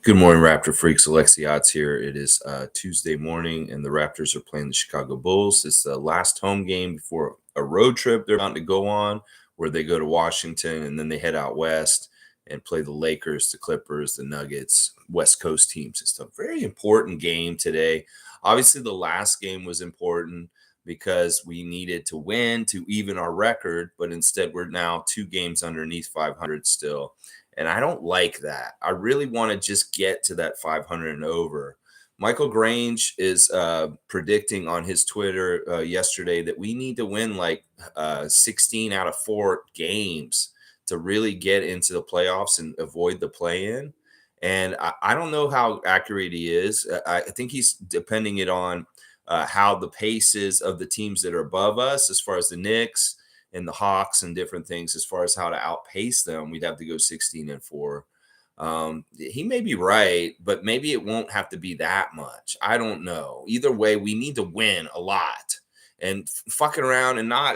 Good morning, Raptor freaks. Alexiot's here. It is Tuesday morning, and the Raptors are playing the Chicago Bulls. It's the last home game before a road trip they're about to go on, where they go to Washington, and then they head out west and play the Lakers, the Clippers, the Nuggets, West Coast teams. It's a very important game today. Obviously, the last game was important because we needed to win to even our record, but instead we're now 2 games underneath 500 still. And I don't like that. I really want to just get to that 500 and over. Michael Grange is predicting on his Twitter yesterday that we need to win like 16 out of 4 games to really get into the playoffs and avoid the play-in. And I don't know how accurate he is. I think he's depending it on how the pace is of the teams that are above us, as far as the Knicks and the Hawks and different things, as far as how to outpace them. We'd have to go 16 and 4. He may be right, but maybe it won't have to be that much. I don't know. Either way, we need to win a lot. And fucking around and not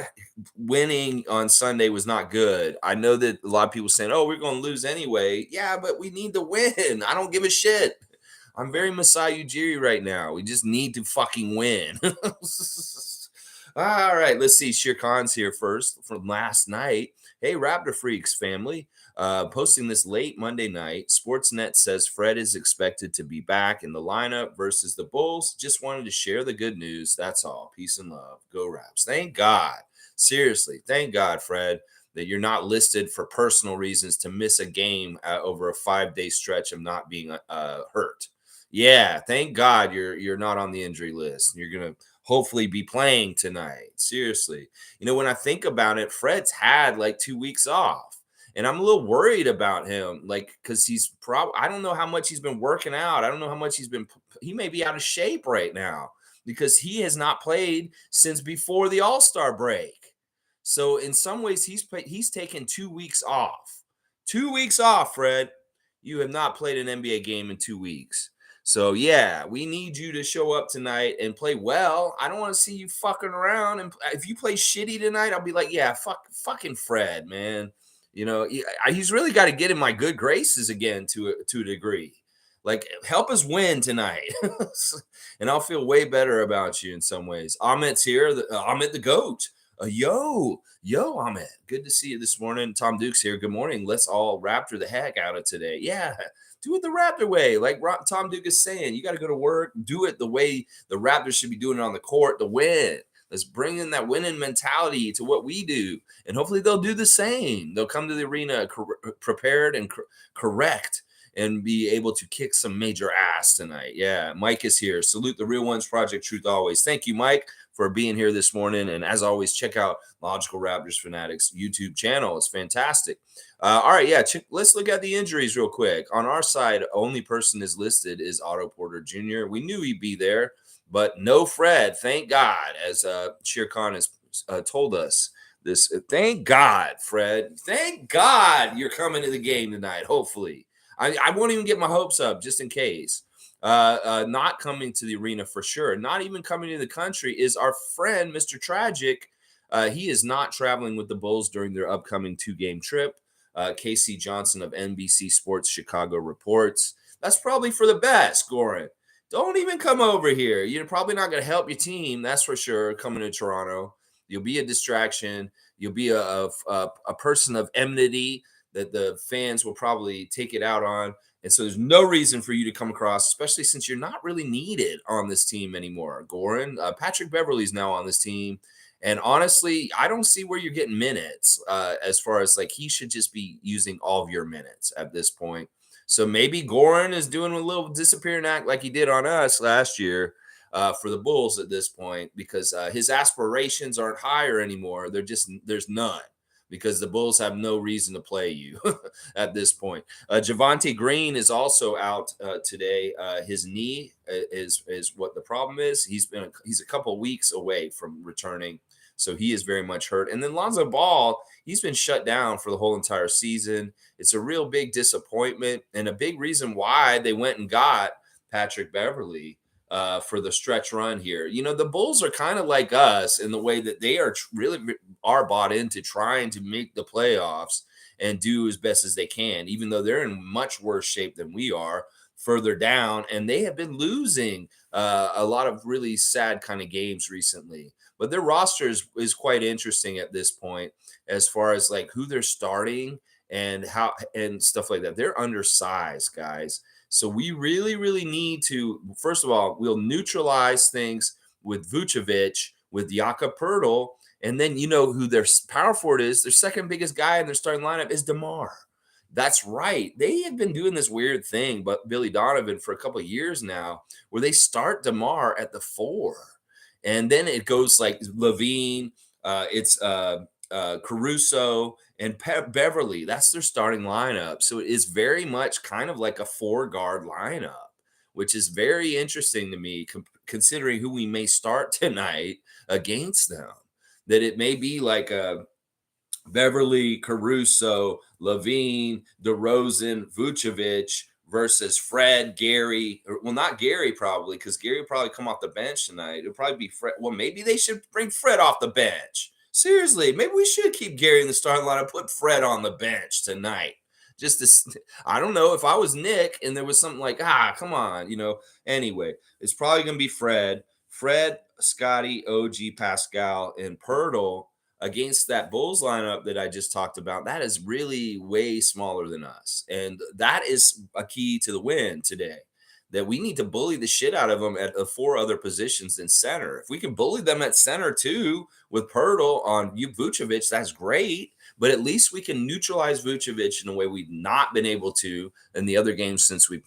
winning on Sunday was not good. I know that a lot of people saying, oh, we're going to lose anyway. Yeah, but we need to win. I don't give a shit. I'm very Masai Ujiri right now. We just need to fucking win. All right, let's see. Shere Khan's here first from last night. Hey, Raptor Freaks family. Posting this late Monday night. Sportsnet says Fred is expected to be back in the lineup versus the Bulls. Just wanted to share the good news. That's all. Peace and love. Go Raps. Thank God. Seriously, thank God, Fred, that you're not listed for personal reasons to miss a game over a 5-day stretch of not being hurt. Yeah, thank God you're not on the injury list. You're going to hopefully be playing tonight. Seriously. You know, when I think about it, Fred's had like 2 weeks off. And I'm a little worried about him, like, because he's probably, I don't know how much he's been working out. I don't know how much he may be out of shape right now because he has not played since before the All-Star break. So in some ways, he's taken 2 weeks off. 2 weeks off, Fred. You have not played an NBA game in 2 weeks. So, yeah, we need you to show up tonight and play well. I don't want to see you fucking around. And if you play shitty tonight, I'll be like, yeah, fucking Fred, man. You know, he's really got to get in my good graces again to a degree. Like, help us win tonight. And I'll feel way better about you in some ways. Amit's here. Amit the GOAT. Yo, Amit. Good to see you this morning. Tom Duke's here. Good morning. Let's all Raptor the heck out of today. Yeah. Do it the Raptor way. Like Tom Duke is saying, you got to go to work. Do it the way the Raptors should be doing it on the court to win. Let's bring in that winning mentality to what we do. And hopefully they'll do the same. They'll come to the arena prepared and correct and be able to kick some major ass tonight. Yeah, Mike is here. Salute the Real Ones Project Truth Always. Thank you, Mike, for being here this morning. And as always, check out Logical Raptors Fanatics YouTube channel. It's fantastic. All right, yeah, let's look at the injuries real quick. On our side, only person is listed is Otto Porter Jr. We knew he'd be there, but no Fred. Thank God, as Shere Khan has told us this. Thank God, Fred. Thank God you're coming to the game tonight, hopefully. I won't even get my hopes up just in case. Not coming to the arena for sure. Not even coming to the country is our friend, Mr. Tragic. He is not traveling with the Bulls during their upcoming 2-game trip. Casey Johnson of NBC Sports Chicago reports. That's probably for the best, Goran. Don't even come over here. You're probably not going to help your team, that's for sure, coming to Toronto. You'll be a distraction. You'll be a person of enmity that the fans will probably take it out on. And so there's no reason for you to come across, especially since you're not really needed on this team anymore, Goran. Patrick Beverley's now on this team. And honestly, I don't see where you're getting minutes as far as like he should just be using all of your minutes at this point. So maybe Goran is doing a little disappearing act like he did on us last year for the Bulls at this point because his aspirations aren't higher anymore. There's none. Because the Bulls have no reason to play you at this point. Javonte Green is also out today. His knee is what the problem is. He's a couple weeks away from returning, so he is very much hurt. And then Lonzo Ball, he's been shut down for the whole entire season. It's a real big disappointment and a big reason why they went and got Patrick Beverley for the stretch run here. You know, the Bulls are kind of like us in the way that they are really are bought into trying to make the playoffs. and do as best as they can, even though they're in much worse shape than we are further down. And they have been losing a lot of really sad kind of games recently. But their roster is quite interesting at this point as far as like who they're starting and how and stuff like that. They're undersized, guys. So we really, really need to, first of all, we'll neutralize things with Vucevic, with Jakob Poeltl, and then you know who their power forward is. Their second biggest guy in their starting lineup is DeMar. That's right. They have been doing this weird thing, but Billy Donovan for a couple of years now, where they start DeMar at the 4, and then it goes like Levine, it's Caruso and Beverly. That's their starting lineup. So it is very much kind of like a 4-guard lineup, which is very interesting to me, considering who we may start tonight against them. That it may be like a Beverly, Caruso, Levine, DeRozan, Vucevic versus Fred, Gary. Well, not Gary probably, because Gary will probably come off the bench tonight. It'll probably be Fred. Well, maybe they should bring Fred off the bench. Seriously, maybe we should keep Gary in the starting lineup, put Fred on the bench tonight. Just to, I don't know, if I was Nick and there was something like, come on, Anyway, it's probably going to be Fred, Scottie, OG, Pascal, and Poeltl against that Bulls lineup that I just talked about. That is really way smaller than us. And that is a key to the win today, that we need to bully the shit out of them at the 4 other positions in center. If we can bully them at center too with Poeltl on Vucevic, that's great. But at least we can neutralize Vucevic in a way we've not been able to in the other games since we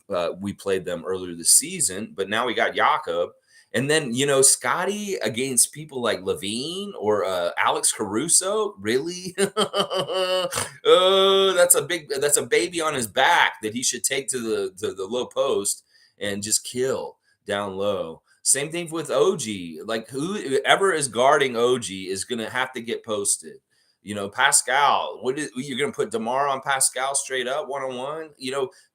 played them earlier this season. But now we got Jakob. And then, Scottie against people like Levine or Alex Caruso, really? Oh, that's a baby on his back that he should take to the low post and just kill down low. Same thing with OG. Like whoever is guarding OG is going to have to get posted. Pascal, you're going to put DeMar on Pascal straight up one-on-one?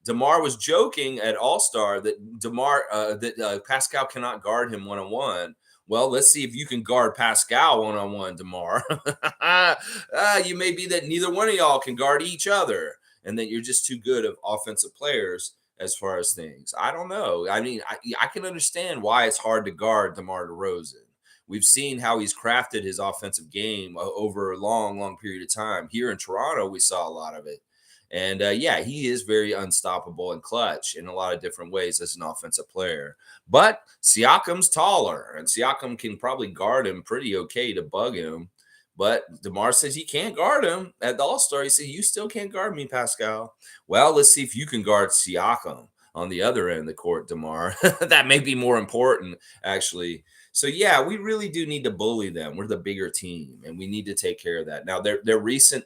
DeMar was joking at All-Star that Pascal cannot guard him one-on-one. Well, let's see if you can guard Pascal one-on-one, DeMar. You may be that neither one of y'all can guard each other and that you're just too good of offensive players as far as things. I don't know. I mean, I can understand why it's hard to guard DeMar DeRozan. We've seen how he's crafted his offensive game over a long, long period of time. Here in Toronto, we saw a lot of it. And he is very unstoppable and clutch in a lot of different ways as an offensive player. But Siakam's taller, and Siakam can probably guard him pretty okay to bug him. But DeMar says he can't guard him. At the All-Star, he said, you still can't guard me, Pascal. Well, let's see if you can guard Siakam on the other end of the court, DeMar. That may be more important, actually. So, we really do need to bully them. We're the bigger team, and we need to take care of that. Now, their recent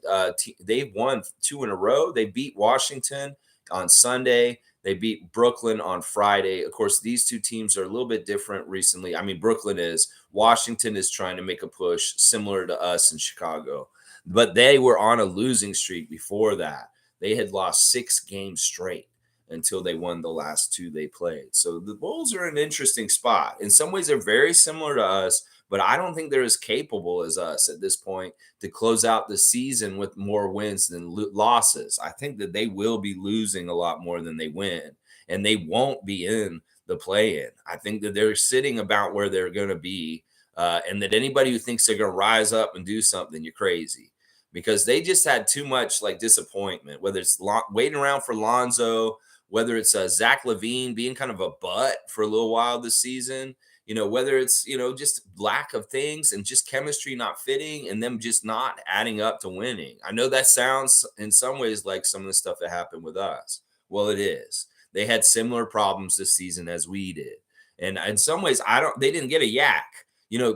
they've won 2 in a row. They beat Washington on Sunday. They beat Brooklyn on Friday. Of course, these 2 teams are a little bit different recently. I mean, Brooklyn is. Washington is trying to make a push similar to us in Chicago. But they were on a losing streak before that. They had lost 6 games straight until they won the last 2 they played. So the Bulls are in an interesting spot. In some ways, they're very similar to us, but I don't think they're as capable as us at this point to close out the season with more wins than losses. I think that they will be losing a lot more than they win, and they won't be in the play-in. I think that they're sitting about where they're going to be, and that anybody who thinks they're going to rise up and do something, you're crazy. Because they just had too much disappointment, whether it's waiting around for Lonzo, whether it's Zach LaVine being kind of a butt for a little while this season, whether it's, just lack of things and just chemistry not fitting and them just not adding up to winning. I know that sounds in some ways like some of the stuff that happened with us. Well, it is. They had similar problems this season as we did. And in some ways, they didn't get a yak.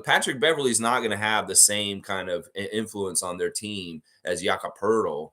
Patrick Beverley's not going to have the same kind of influence on their team as Jakob Poeltl.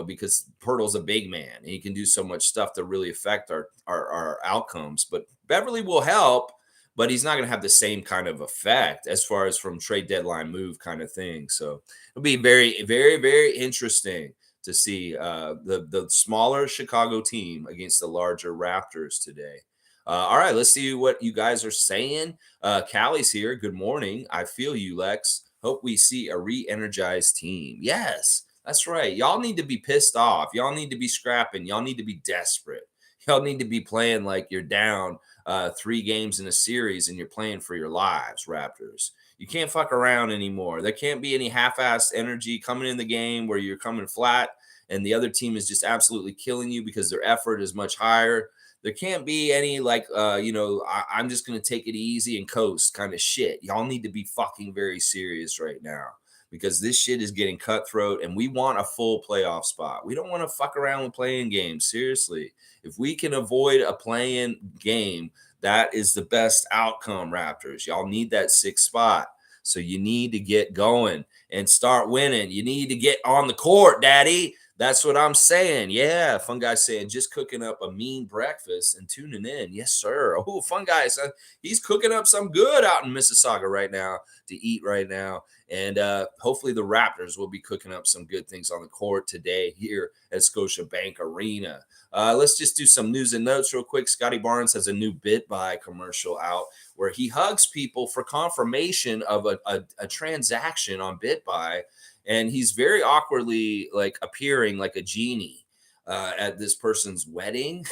Because Pirtle's a big man and he can do so much stuff to really affect our outcomes. But Beverly will help, but he's not going to have the same kind of effect as far as from trade deadline move kind of thing. So it'll be very, very, very interesting to see the smaller Chicago team against the larger Raptors today. All right, let's see what you guys are saying. Callie's here. Good morning. I feel you, Lex. Hope we see a re-energized team. Yes. That's right. Y'all need to be pissed off. Y'all need to be scrapping. Y'all need to be desperate. Y'all need to be playing like you're down 3 games in a series and you're playing for your lives, Raptors. You can't fuck around anymore. There can't be any half-assed energy coming in the game where you're coming flat and the other team is just absolutely killing you because their effort is much higher. There can't be any like, I'm just going to take it easy and coast kind of shit. Y'all need to be fucking very serious right now because this shit is getting cutthroat and we want a full playoff spot. We don't want to fuck around with playing games. Seriously. If we can avoid a play-in game, that is the best outcome, Raptors. Y'all need that 6th spot. So you need to get going and start winning. You need to get on the court, daddy. That's what I'm saying. Yeah, Fun Guy saying just cooking up a mean breakfast and tuning in. Yes, sir. Oh, Fun Guy, son, he's cooking up some good out in Mississauga right now to eat right now. And hopefully the Raptors will be cooking up some good things on the court today here at Scotiabank Arena. Let's just do some news and notes real quick. Scottie Barnes has a new BitBuy commercial out where he hugs people for confirmation of a transaction on BitBuy. And he's very awkwardly like appearing like a genie at this person's wedding.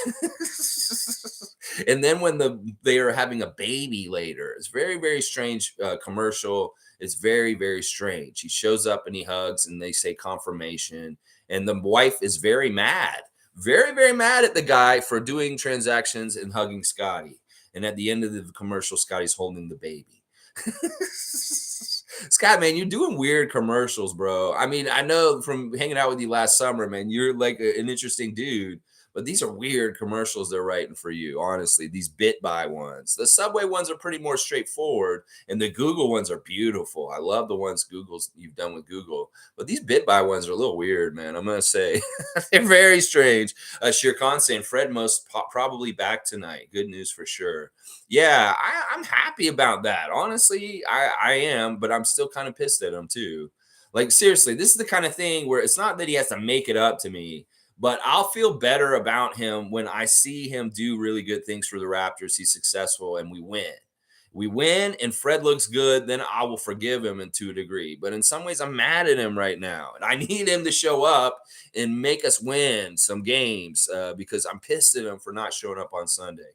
And then when they are having a baby later, it's very, very strange commercial. It's very, very strange. He shows up and he hugs and they say confirmation. And the wife is very mad, very, very mad at the guy for doing transactions and hugging Scottie. And at the end of the commercial, Scottie's holding the baby. Scott, man, you're doing weird commercials, bro. I mean, I know from hanging out with you last summer, man, you're like an interesting dude, but these are weird commercials they're writing for you, honestly. These BitBuy ones. The Subway ones are pretty more straightforward, and the Google ones are beautiful. I love the ones you've done with Google, but these BitBuy ones are a little weird, man. I'm gonna say they're very strange. Shere Khan saying Fred most probably back tonight. Good news for sure. Yeah, I'm happy about that. Honestly, I am, but I'm still kind of pissed at him too. Like, seriously, this is the kind of thing where it's not that he has to make it up to me, but I'll feel better about him when I see him do really good things for the Raptors. He's successful and we win. We win and Fred looks good, then I will forgive him to a degree. But in some ways, I'm mad at him right now. And I need him to show up and make us win some games because I'm pissed at him for not showing up on Sunday.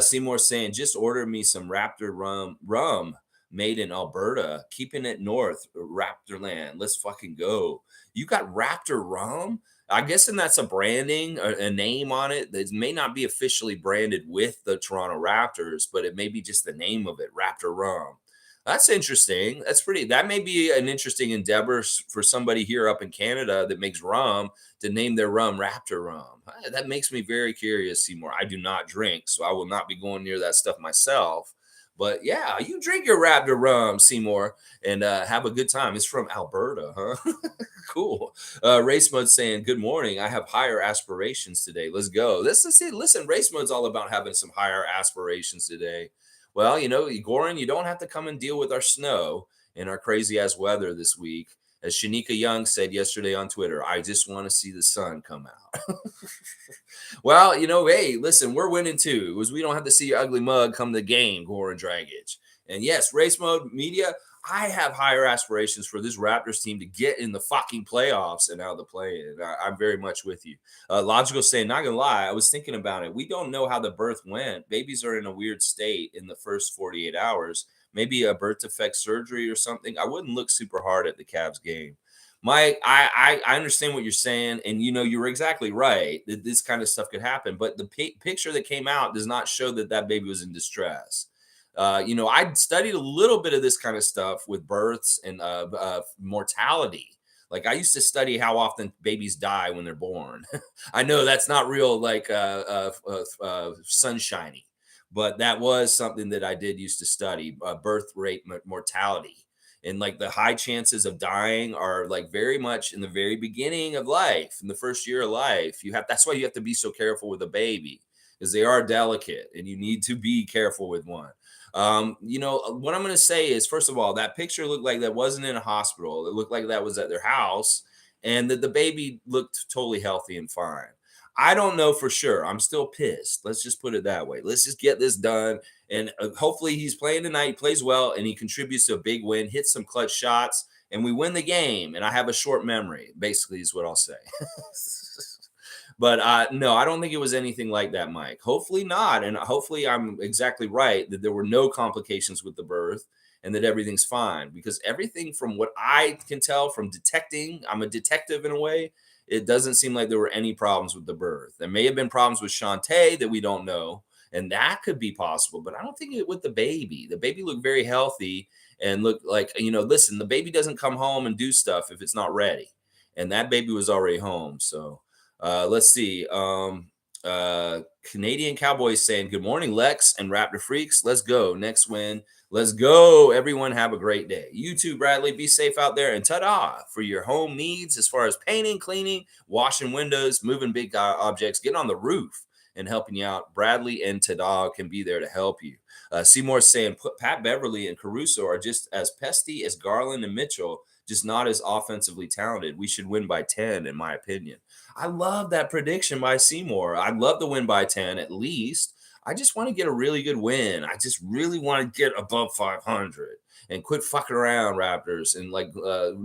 Seymour saying, just order me some Raptor rum made in Alberta, keeping it north, Raptorland. Let's fucking go. You got Raptor rum? I'm guessing that's a branding, a name on it. That may not be officially branded with the Toronto Raptors, but it may be just the name of it, Raptor rum. That's interesting. That may be an interesting endeavor for somebody here up in Canada that makes rum to name their rum Raptor rum. That makes me very curious, Seymour. I do not drink, so I will not be going near that stuff myself. But yeah, you drink your Raptor rum, Seymour, and have a good time. It's from Alberta, huh? Cool. Race Mode saying, good morning. I have higher aspirations today. Let's go. Listen, Race Mode's all about having some higher aspirations today. Well, Goran, you don't have to come and deal with our snow and our crazy ass weather this week. As Shanika Young said yesterday on Twitter, I just want to see the sun come out. Well, hey, listen, we're winning too. We don't have to see your ugly mug come to the game, Goran Dragic. And yes, Race Mode Media, I have higher aspirations for this Raptors team to get in the fucking playoffs and out of the play-in. I'm very much with you. Logical saying, not gonna lie, I was thinking about it. We don't know how the birth went. Babies are in a weird state in the first 48 hours. Maybe a birth defect surgery or something. I wouldn't look super hard at the Cavs game. Mike, I understand what you're saying, and you're exactly right that this kind of stuff could happen. But the picture that came out does not show that baby was in distress. I studied a little bit of this kind of stuff with births and mortality. Like I used to study how often babies die when they're born. I know that's not real, like sunshiny, but that was something that I did used to study, birth rate mortality. And like the high chances of dying are like very much in the very beginning of life, in the first year of life. That's why you have to be so careful with a baby, because they are delicate and you need to be careful with one. What I'm going to say is, first of all, that picture looked like that wasn't in a hospital. It looked like that was at their house and that the baby looked totally healthy and fine. I don't know for sure. I'm still pissed. Let's just put it that way. Let's just get this done. And hopefully he's playing tonight, he plays well, and he contributes to a big win, hits some clutch shots, and we win the game, and I have a short memory, basically is what I'll say. But no, I don't think it was anything like that, Mike. Hopefully not. And hopefully I'm exactly right that there were no complications with the birth and that everything's fine. Because everything from what I can tell from detecting, I'm a detective in a way, it doesn't seem like there were any problems with the birth. There may have been problems with Shantae that we don't know, and that could be possible. But I don't think it with the baby. The baby looked very healthy and looked like, listen, the baby doesn't come home and do stuff if it's not ready. And that baby was already home. So let's see. Canadian Cowboys saying, good morning, Lex and Raptor Freaks. Let's go. Next win. Let's go. Everyone have a great day. You too, Bradley. Be safe out there. And ta-da for your home needs as far as painting, cleaning, washing windows, moving big objects, getting on the roof and helping you out. Bradley and ta-da can be there to help you. Seymour saying, Pat Beverly and Caruso are just as pesty as Garland and Mitchell, just not as offensively talented. We should win by 10, in my opinion. I love that prediction by Seymour. I'd love to win by 10 at least. I just want to get a really good win. I just really want to get above 500 and quit fucking around, Raptors, and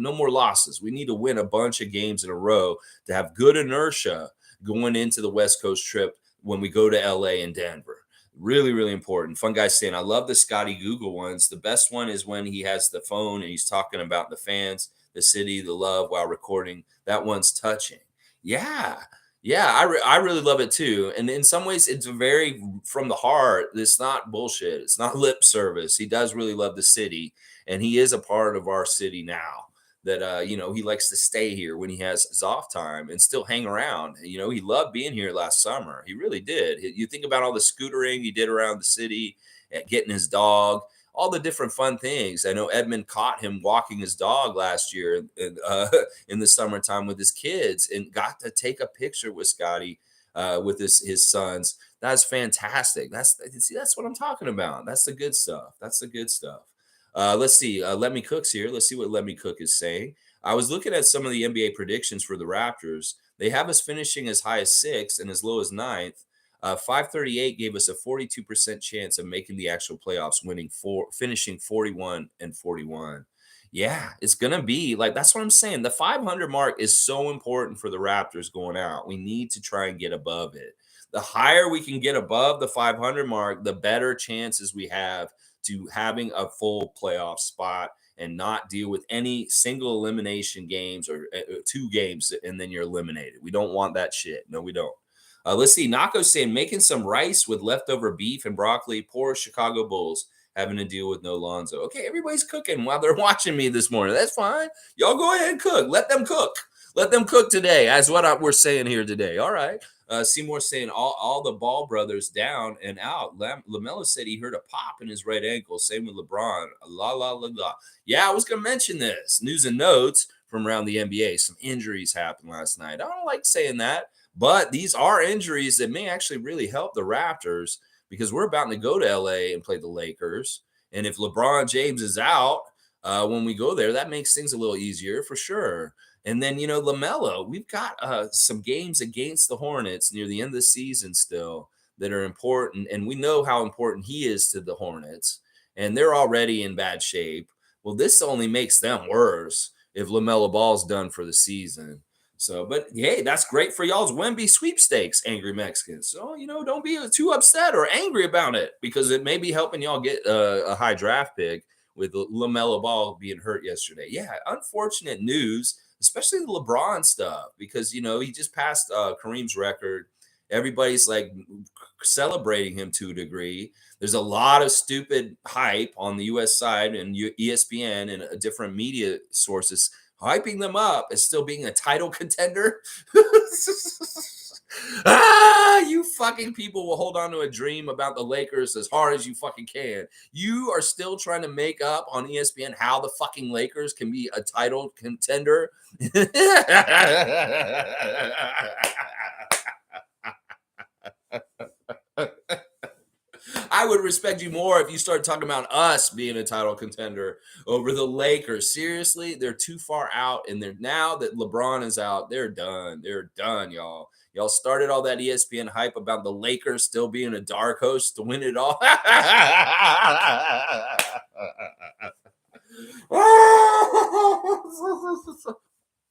no more losses. We need to win a bunch of games in a row to have good inertia going into the West Coast trip when we go to LA and Denver. Really, really important. Fun guy saying, I love the Scottie Google ones. The best one is when he has the phone and he's talking about the fans, the city, the love while recording. That one's touching. Yeah. I really love it too. And in some ways, it's very from the heart. It's not bullshit. It's not lip service. He does really love the city, and he is a part of our city now. That he likes to stay here when he has his off time and still hang around. He loved being here last summer. He really did. You think about all the scootering he did around the city, getting his dog, all the different fun things. I know Edmund caught him walking his dog last year in the summertime with his kids and got to take a picture with Scottie with his sons. That's fantastic. That's what I'm talking about. That's the good stuff. Let's see. Let Me Cook's here. Let's see what Let Me Cook is saying. I was looking at some of the NBA predictions for the Raptors. They have us finishing as high as 6th and as low as 9th. 538 gave us a 42% chance of making the actual playoffs, finishing 41-41. Yeah, it's gonna be that's what I'm saying. The 500 mark is so important for the Raptors going out. We need to try and get above it. The higher we can get above the 500 mark, the better chances we have to having a full playoff spot and not deal with any single elimination games or 2 games and then you're eliminated. We don't want that shit. No, we don't. Let's see. Nako's saying making some rice with leftover beef and broccoli. Poor Chicago Bulls having to deal with no Lonzo. Okay, everybody's cooking while they're watching me this morning. That's fine. Y'all go ahead and cook. Let them cook. Let them cook today. That's what we're saying here today. All right. Seymour saying all the Ball brothers down and out. LaMelo said he heard a pop in his right ankle. Same with LeBron. La, la, la, la. Yeah, I was going to mention this. News and notes from around the NBA. Some injuries happened last night. I don't like saying that. But these are injuries that may actually really help the Raptors because we're about to go to LA and play the Lakers. And if LeBron James is out when we go there, that makes things a little easier for sure. And then, LaMelo, we've got some games against the Hornets near the end of the season still that are important. And we know how important he is to the Hornets. And they're already in bad shape. Well, this only makes them worse if LaMelo Ball's done for the season. So, but hey, that's great for y'all's Wemby sweepstakes, angry Mexicans. So, don't be too upset or angry about it because it may be helping y'all get a high draft pick with LaMelo Ball being hurt yesterday. Yeah, unfortunate news, especially the LeBron stuff because, he just passed Kareem's record. Everybody's celebrating him to a degree. There's a lot of stupid hype on the U.S. side and ESPN and different media sources hyping them up as still being a title contender. You fucking people will hold on to a dream about the Lakers as hard as you fucking can. You are still trying to make up on ESPN how the fucking Lakers can be a title contender. I would respect you more if you started talking about us being a title contender over the Lakers. Seriously, they're too far out, and now that LeBron is out, they're done. They're done, y'all. Y'all started all that ESPN hype about the Lakers still being a dark horse to win it all.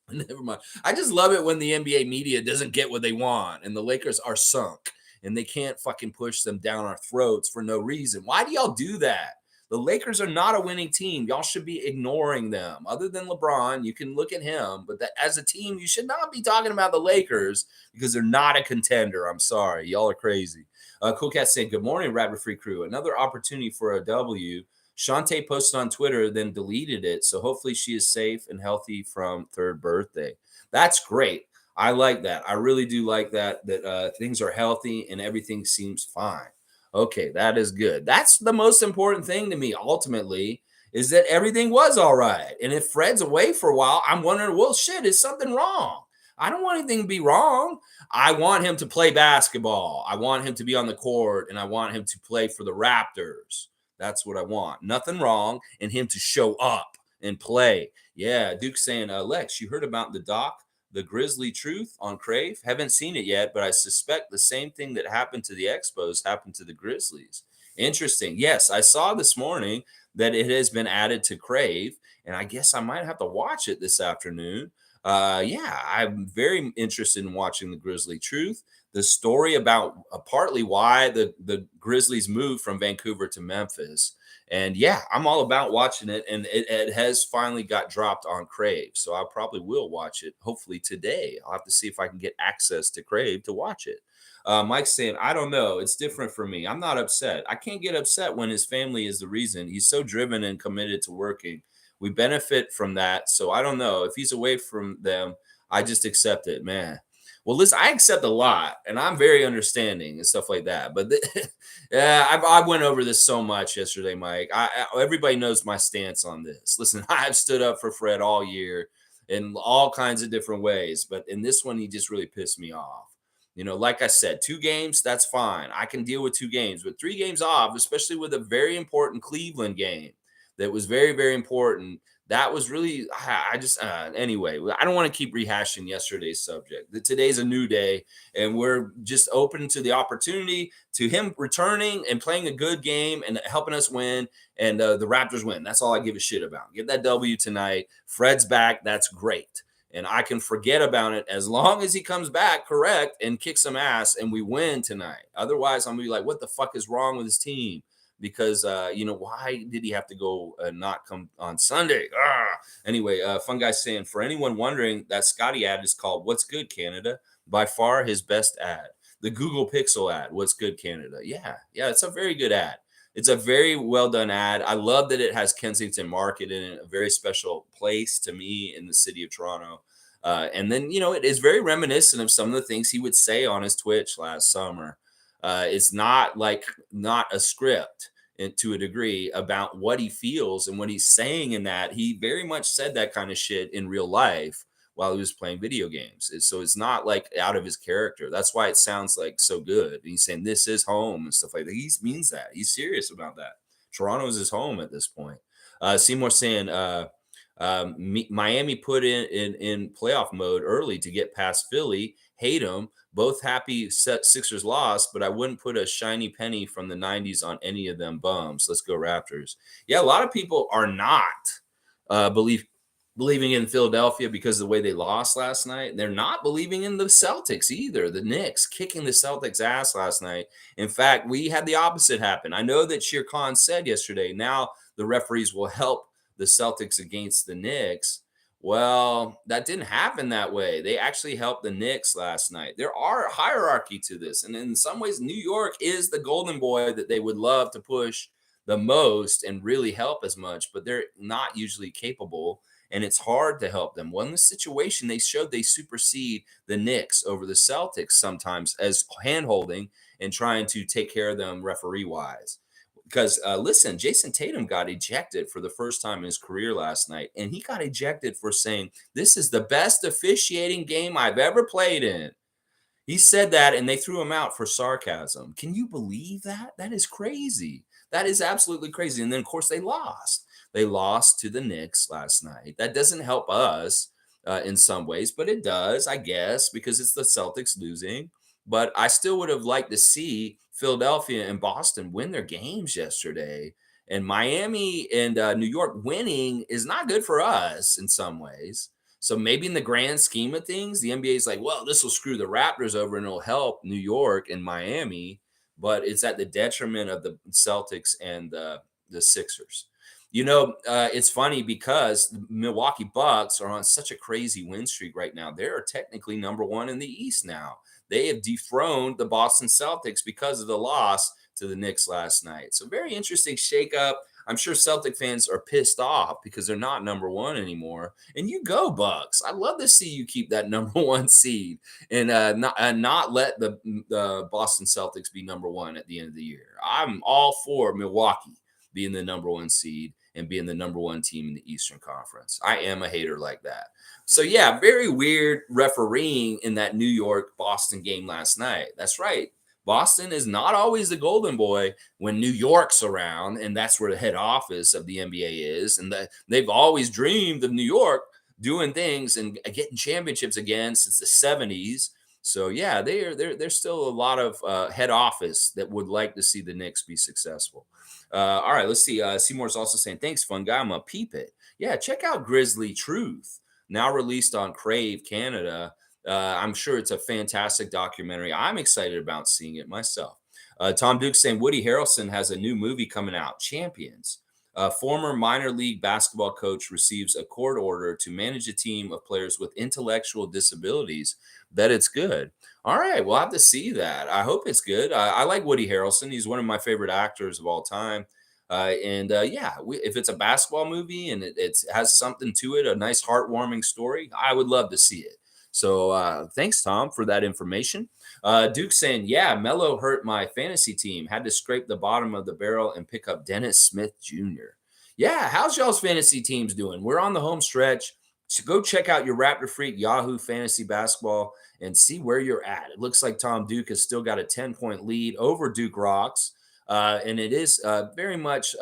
Never mind. I just love it when the NBA media doesn't get what they want and the Lakers are sunk and they can't fucking push them down our throats for no reason. Why do y'all do that? The Lakers are not a winning team. Y'all should be ignoring them. Other than LeBron, you can look at him, but that, as a team, you should not be talking about the Lakers because they're not a contender. I'm sorry. Y'all are crazy. Cool Cat saying, good morning, Raptor Free Crew. Another opportunity for a W. Shantae posted on Twitter, then deleted it. So hopefully she is safe and healthy from third birthday. That's great. I like that. I really do like that, that things are healthy and everything seems fine. Okay, that is good. That's the most important thing to me, ultimately, is that everything was all right. And if Fred's away for a while, I'm wondering, well, shit, is something wrong? I don't want anything to be wrong. I want him to play basketball. I want him to be on the court, and I want him to play for the Raptors. That's what I want. Nothing wrong, and him to show up and play. Yeah, Duke saying, Lex, you heard about the doc, The Grizzly Truth on Crave? Haven't seen it yet, but I suspect the same thing that happened to the Expos happened to the Grizzlies. Interesting. Yes, I saw this morning that it has been added to Crave, and I guess I might have to watch it this afternoon. Yeah, I'm very interested in watching The Grizzly Truth, the story about partly why the Grizzlies moved from Vancouver to Memphis. And yeah, I'm all about watching it. And it has finally got dropped on Crave. So I probably will watch it hopefully today. I'll have to see if I can get access to Crave to watch it. Mike's saying, I don't know. It's different for me. I'm not upset. I can't get upset when his family is the reason. He's so driven and committed to working. We benefit from that. So I don't know. If he's away from them, I just accept it, man. Well, listen, I accept a lot, and I'm very understanding and stuff like that. But yeah, I went over this so much yesterday, Mike. Everybody knows my stance on this. Listen, I've stood up for Fred all year in all kinds of different ways, but in this one, he just really pissed me off. You know, like I said, 2 games, that's fine. I can deal with 2 games, but 3 games off, especially with a very important Cleveland game that was very, very important. That was really, I just, anyway, I don't want to keep rehashing yesterday's subject. Today's a new day, and we're just open to the opportunity to him returning and playing a good game and helping us win, and the Raptors win. That's all I give a shit about. Get that W tonight. Fred's back. That's great. And I can forget about it as long as he comes back correct and kicks some ass and we win tonight. Otherwise, I'm going to be like, what the fuck is wrong with his team? Because why did he have to go not come on Sunday? Anyway, fun guy saying, for anyone wondering, that Scottie ad is called What's Good Canada, by far his best ad. The Google Pixel ad, What's Good Canada. Yeah, it's a very good ad. It's a very well done ad. I love that it has Kensington Market in it, a very special place to me in the city of Toronto. And then, it is very reminiscent of some of the things he would say on his Twitch last summer. It's not a script to a degree about what he feels and what he's saying in that. He very much said that kind of shit in real life while he was playing video games. So it's not like out of his character. That's why it sounds like so good. And he's saying this is home and stuff like that. He means that. He's serious about that. Toronto is his home at this point. Seymour saying, Miami put in playoff mode early to get past Philly. Hate them. Both happy Sixers lost, but I wouldn't put a shiny penny from the 90s on any of them bums. Let's go Raptors. Yeah, a lot of people are not believing in Philadelphia because of the way they lost last night. They're not believing in the Celtics either. The Knicks kicking the Celtics ass last night. In fact, we had the opposite happen. I know that Shir Khan said yesterday, now the referees will help the Celtics against the Knicks. Well, that didn't happen that way. They actually helped the Knicks last night. There are hierarchy to this. And in some ways, New York is the golden boy that they would love to push the most and really help as much, but they're not usually capable. And it's hard to help them. Well, in this situation, they showed they supersede the Knicks over the Celtics sometimes as handholding and trying to take care of them referee-wise. Because listen, Jason Tatum got ejected for the first time in his career last night, and he got ejected for saying, this is the best officiating game I've ever played in. He said that, and they threw him out for sarcasm. Can you believe that? That is crazy. That is absolutely crazy. And then, of course, they lost. They lost to the Knicks last night. That doesn't help us in some ways, but it does, I guess, because it's the Celtics losing. But I still would have liked to see Philadelphia and Boston win their games yesterday And Miami and New York winning is not good for us in some ways. So maybe in the grand scheme of things, the NBA is like, well, this will screw the Raptors over and it'll help New York and Miami, but it's at the detriment of the Celtics and the Sixers. It's funny because the Milwaukee Bucks are on such a crazy win streak right now. They're technically number one in the East now. They have dethroned the Boston Celtics because of the loss to the Knicks last night. So very interesting shakeup. I'm sure Celtic fans are pissed off because they're not number one anymore. And you go Bucks. I'd love to see you keep that number one seed and not let the Boston Celtics be number one at the end of the year. I'm all for Milwaukee being the number one seed and being the number one team in the Eastern Conference. I am a hater like that. So yeah, very weird refereeing in that New York Boston game last night. That's right. Boston is not always the golden boy when New York's around, and that's where the head office of the NBA is. And they've always dreamed of New York doing things and getting championships again since the 70s. So yeah, there's still a lot of head office that would like to see the Knicks be successful. All right, let's see. Seymour's also saying, thanks, fun guy. I'm going to peep it. Yeah, check out Grizzly Truth, now released on Crave Canada. I'm sure it's a fantastic documentary. I'm excited about seeing it myself. Tom Duke saying Woody Harrelson has a new movie coming out, Champions. A former minor league basketball coach receives a court order to manage a team of players with intellectual disabilities. That it's good. All right, we'll have to see that. I hope it's good. I like Woody Harrelson. He's one of my favorite actors of all time. If it's a basketball movie and it has something to it, a nice heartwarming story, I would love to see it. So thanks, Tom, for that information. Duke saying, yeah, Melo hurt my fantasy team. Had to scrape the bottom of the barrel and pick up Dennis Smith Jr. Yeah, how's y'all's fantasy teams doing? We're on the home stretch. So go check out your Raptor Freak Yahoo Fantasy Basketball and see where you're at. It looks like Tom Duke has still got a 10-point lead over Duke Rocks. And it is very much,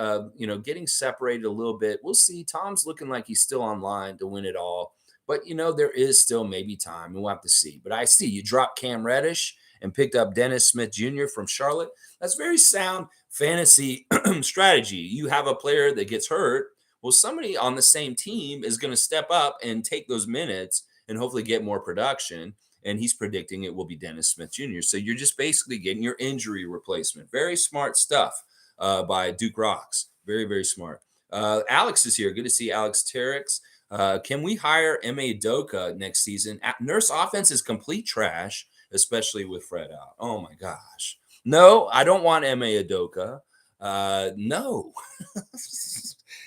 getting separated a little bit. We'll see. Tom's looking like he's still online to win it all. But, there is still maybe time. We'll have to see. But I see you dropped Cam Reddish and picked up Dennis Smith Jr. from Charlotte. That's very sound fantasy strategy. You have a player that gets hurt. Well, somebody on the same team is going to step up and take those minutes and hopefully get more production. And he's predicting it will be Dennis Smith Jr. So you're just basically getting your injury replacement. Very smart stuff by Duke Rocks. Very, very smart. Alex is here. Good to see Alex Terex. Can we hire M.A. Doka next season? Nurse offense is complete trash, especially with Fred out. Oh, my gosh. No, I don't want M.A. Doka. No.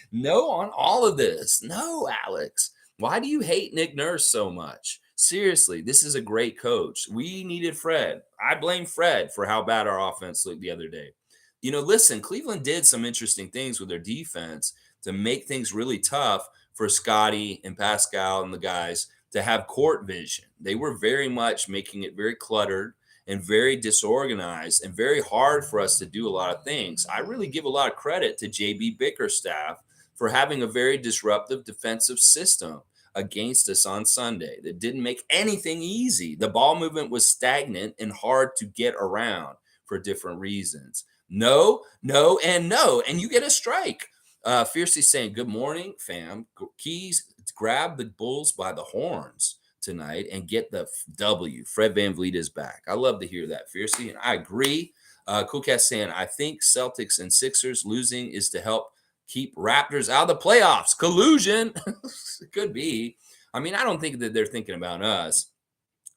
No on all of this. No, Alex. Why do you hate Nick Nurse so much? Seriously, this is a great coach. We needed Fred. I blame Fred for how bad our offense looked the other day. Listen, Cleveland did some interesting things with their defense to make things really tough for Scottie and Pascal and the guys to have court vision. They were very much making it very cluttered and very disorganized and very hard for us to do a lot of things. I really give a lot of credit to JB Bickerstaff for having a very disruptive defensive system against us on Sunday that didn't make anything easy. The ball movement was stagnant and hard to get around for different reasons. No, and you get a strike. Fiercely saying, good morning, fam. Keys, grab the Bulls by the horns tonight and get the W. Fred VanVleet is back. I love to hear that, Fiercely, and I agree. Cool Cat saying, I think Celtics and Sixers losing is to help keep Raptors out of the playoffs. Collusion. It could be. I mean, I don't think that they're thinking about us,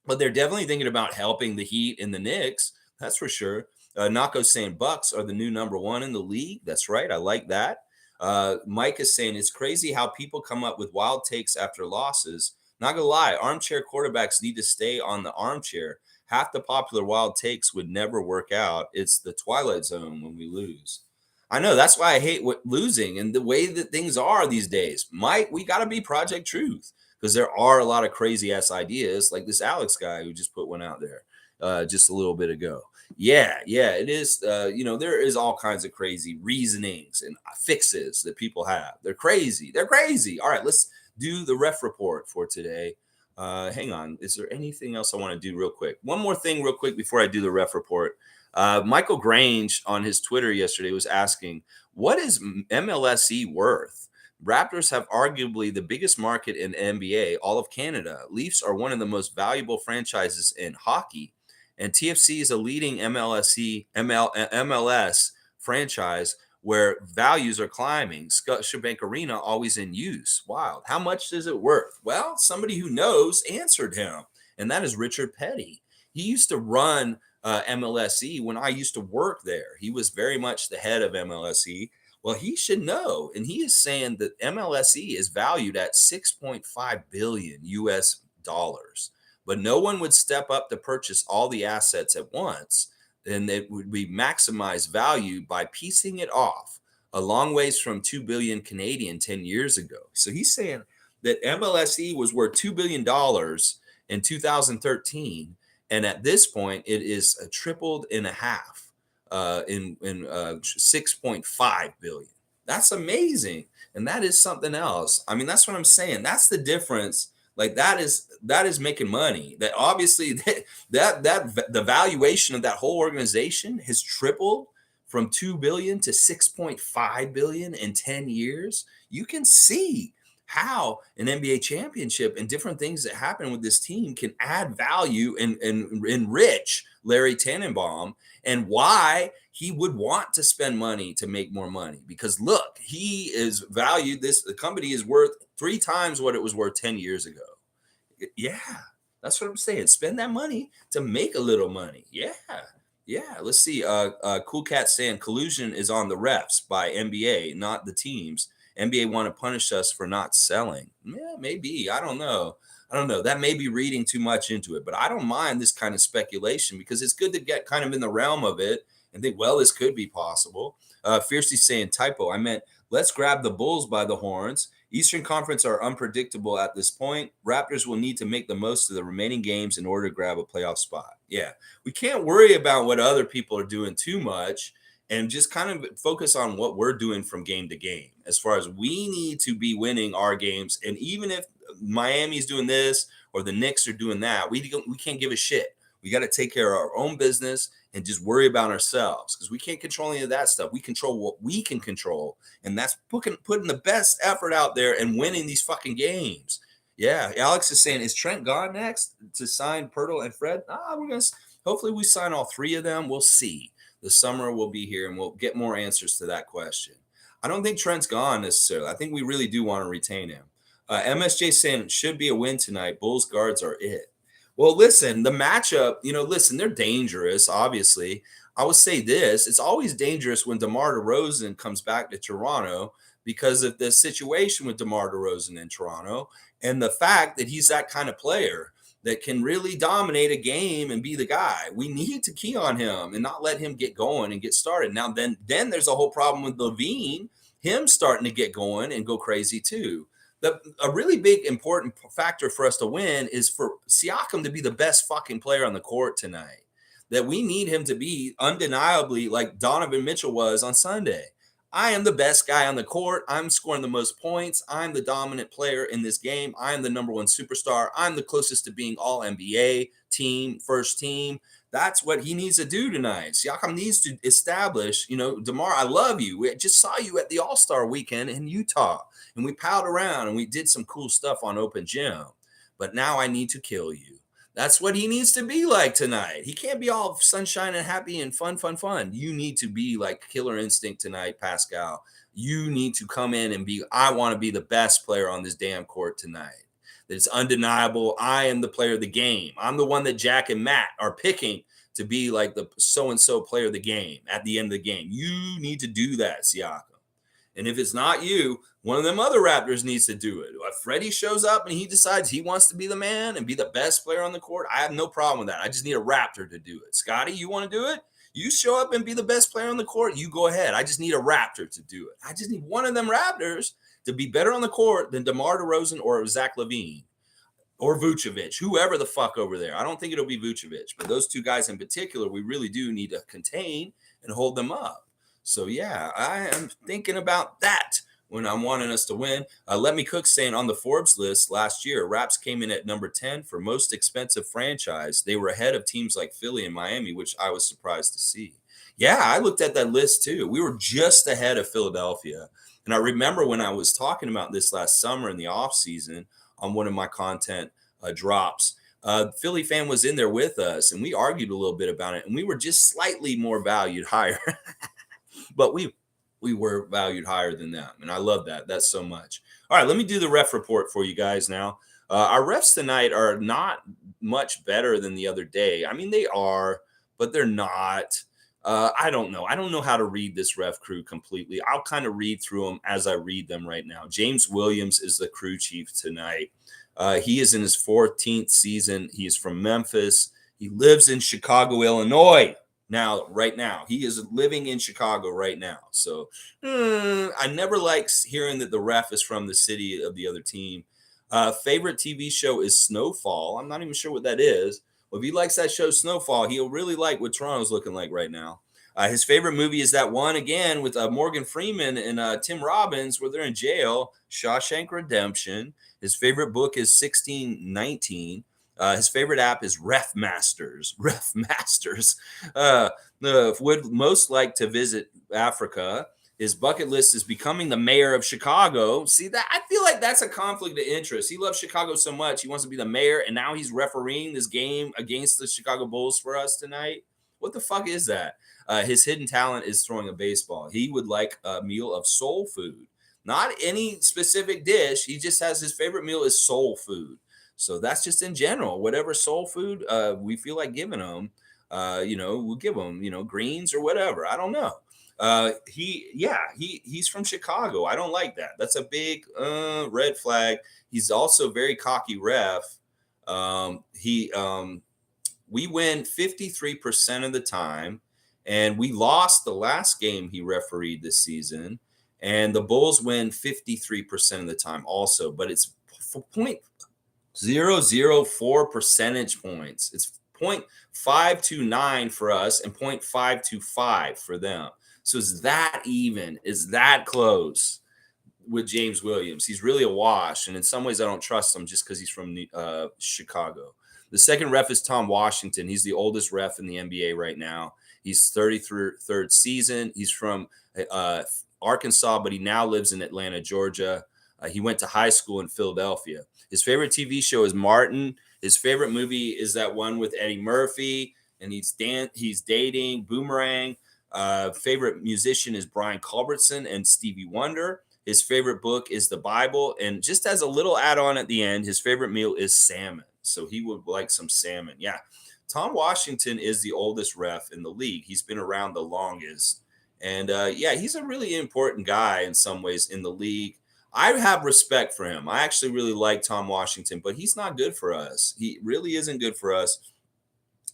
but they're definitely thinking about helping the Heat and the Knicks. That's for sure. Nako's saying Bucks are the new number one in the league. That's right. I like that. Mike is saying it's crazy how people come up with wild takes after losses. Not gonna lie, armchair quarterbacks need to stay on the armchair. Half the popular wild takes would never work out. It's the twilight zone when we lose. I know, that's why I hate losing and the way that things are these days. Mike, we got to be Project Truth because there are a lot of crazy ass ideas like this Alex guy who just put one out there just a little bit ago. Yeah, it is. There is all kinds of crazy reasonings and fixes that people have. They're crazy. All right, let's do the ref report for today. Hang on. Is there anything else I want to do real quick? One more thing real quick before I do the ref report. Michael Grange on his Twitter yesterday was asking, what is MLSE worth? Raptors have arguably the biggest market in NBA, all of Canada. Leafs are one of the most valuable franchises in hockey, and TFC is a leading MLS franchise where values are climbing. Scotiabank Arena always in use. Wild. How much is it worth? Well, somebody who knows answered him, and that is Richard Peddie. He used to run MLSE when I used to work there. He was very much the head of MLSE. Well, he should know, and he is saying that MLSE is valued at 6.5 billion US dollars. But no one would step up to purchase all the assets at once, and it would be maximized value by piecing it off a long ways from 2 billion Canadian 10 years ago. So he's saying that MLSE was worth $2 billion in 2013, and at this point it is tripled in a half, in 6.5 billion. That's amazing, and that is something else. I mean, that's what I'm saying. That's the difference. Like that is making money. That obviously that the valuation of that whole organization has tripled from 2 billion to 6.5 billion in 10 years. You can see how an NBA championship and different things that happen with this team can add value and enrich Larry Tannenbaum, and why he would want to spend money to make more money. Because look, he is valued. The company is worth 3 times what it was worth 10 years ago. Yeah, that's what I'm saying. Spend that money to make a little money. Yeah. Yeah, let's see. Cool Cat saying collusion is on the refs by NBA, not the teams. NBA want to punish us for not selling. Yeah, maybe. I don't know. That may be reading too much into it, but I don't mind this kind of speculation because it's good to get kind of in the realm of it and think, well, this could be possible. Fiercely saying typo. I meant let's grab the Bulls by the horns. Eastern Conference are unpredictable at this point. Raptors will need to make the most of the remaining games in order to grab a playoff spot. Yeah, we can't worry about what other people are doing too much and just kind of focus on what we're doing from game to game. As far as we need to be winning our games, and even if Miami's doing this or the Knicks are doing that, we can't give a shit. We got to take care of our own business and just worry about ourselves because we can't control any of that stuff. We control what we can control, and that's putting the best effort out there and winning these fucking games. Yeah, Alex is saying, is Trent gone next to sign Pirtle and Fred? Hopefully we sign all 3 of them. We'll see. The summer will be here, and we'll get more answers to that question. I don't think Trent's gone necessarily. I think we really do want to retain him. MSJ saying it should be a win tonight. Bulls guards are it. Well, listen, the matchup, they're dangerous, obviously. I will say this. It's always dangerous when DeMar DeRozan comes back to Toronto because of the situation with DeMar DeRozan in Toronto and the fact that he's that kind of player that can really dominate a game and be the guy. We need to key on him and not let him get going and get started. Now, then there's a whole problem with Levine, him starting to get going and go crazy too. A really big important factor for us to win is for Siakam to be the best fucking player on the court tonight. That we need him to be undeniably like Donovan Mitchell was on Sunday. I am the best guy on the court. I'm scoring the most points. I'm the dominant player in this game. I am the number 1 superstar. I'm the closest to being all NBA team, first team. That's what he needs to do tonight. Siakam needs to establish, DeMar, I love you. We just saw you at the All-Star weekend in Utah, and we palled around and we did some cool stuff on Open Gym. But now I need to kill you. That's what he needs to be like tonight. He can't be all sunshine and happy and fun. You need to be like Killer Instinct tonight, Pascal. You need to come in and I want to be the best player on this damn court tonight. It's undeniable. I am the player of the game. I'm the one that Jack and Matt are picking to be like the so-and-so player of the game at the end of the game. You need to do that, Siakam. And if it's not you, one of them other Raptors needs to do it. If Freddie shows up and he decides he wants to be the man and be the best player on the court, I have no problem with that. I just need a Raptor to do it. Scottie, you want to do it? You show up and be the best player on the court, you go ahead. I just need a Raptor to do it. I just need one of them Raptors to be better on the court than DeMar DeRozan or Zach LaVine or Vucevic, whoever the fuck over there. I don't think it'll be Vucevic, but those 2 guys in particular, we really do need to contain and hold them up. So, yeah, I am thinking about that when I'm wanting us to win. Let Me Cook saying on the Forbes list last year, Raps came in at number 10 for most expensive franchise. They were ahead of teams like Philly and Miami, which I was surprised to see. Yeah, I looked at that list too. We were just ahead of Philadelphia. And I remember when I was talking about this last summer in the off season on one of my content drops, Philly fan was in there with us, and we argued a little bit about it, and we were just slightly more valued higher, but we were valued higher than them, and I love that. That's so much. All right, let me do the ref report for you guys now. Our refs tonight are not much better than the other day. I mean, they are, but they're not. I don't know. I don't know how to read this ref crew completely. I'll kind of read through them as I read them right now. James Williams is the crew chief tonight. He is in his 14th season. He is from Memphis. He lives in Chicago, Illinois. Right now, he is living in Chicago right now. So I never like hearing that the ref is from the city of the other team. Favorite TV show is Snowfall. I'm not even sure what that is. Well, if he likes that show Snowfall, he'll really like what Toronto's looking like right now. His favorite movie is that one again with Morgan Freeman and Tim Robbins where they're in jail, Shawshank Redemption. His favorite book is 1619. His favorite app is Ref Masters. Ref Masters. Would most like to visit Africa. His bucket list is becoming the mayor of Chicago. See that? I feel like that's a conflict of interest. He loves Chicago so much. He wants to be the mayor, and now he's refereeing this game against the Chicago Bulls for us tonight. What the fuck is that? His hidden talent is throwing a baseball. He would like a meal of soul food. Not any specific dish. He just has his favorite meal is soul food. So that's just in general. Whatever soul food we feel like giving him, we'll give him, greens or whatever. I don't know. He's from Chicago. I don't like that. That's a big red flag. He's also very cocky ref. We win 53% of the time, and we lost the last game he refereed this season. And the Bulls win 53% of the time also, but it's 0.004 percentage points. It's 0.529 for us and 0.525 for them. So it's that even, it's that close with James Williams. He's really a wash, and in some ways I don't trust him just because he's from Chicago. The second ref is Tom Washington. He's the oldest ref in the NBA right now. He's 33rd season. He's from Arkansas, but he now lives in Atlanta, Georgia. He went to high school in Philadelphia. His favorite TV show is Martin. His favorite movie is that one with Eddie Murphy, and he's dating Boomerang. Favorite musician is Brian Culbertson and Stevie Wonder. His favorite book is the Bible. And just as a little add-on at the end, his favorite meal is salmon. So he would like some salmon. Yeah. Tom Washington is the oldest ref in the league. He's been around the longest. And he's a really important guy in some ways in the league. I have respect for him. I actually really like Tom Washington, but he's not good for us. He really isn't good for us.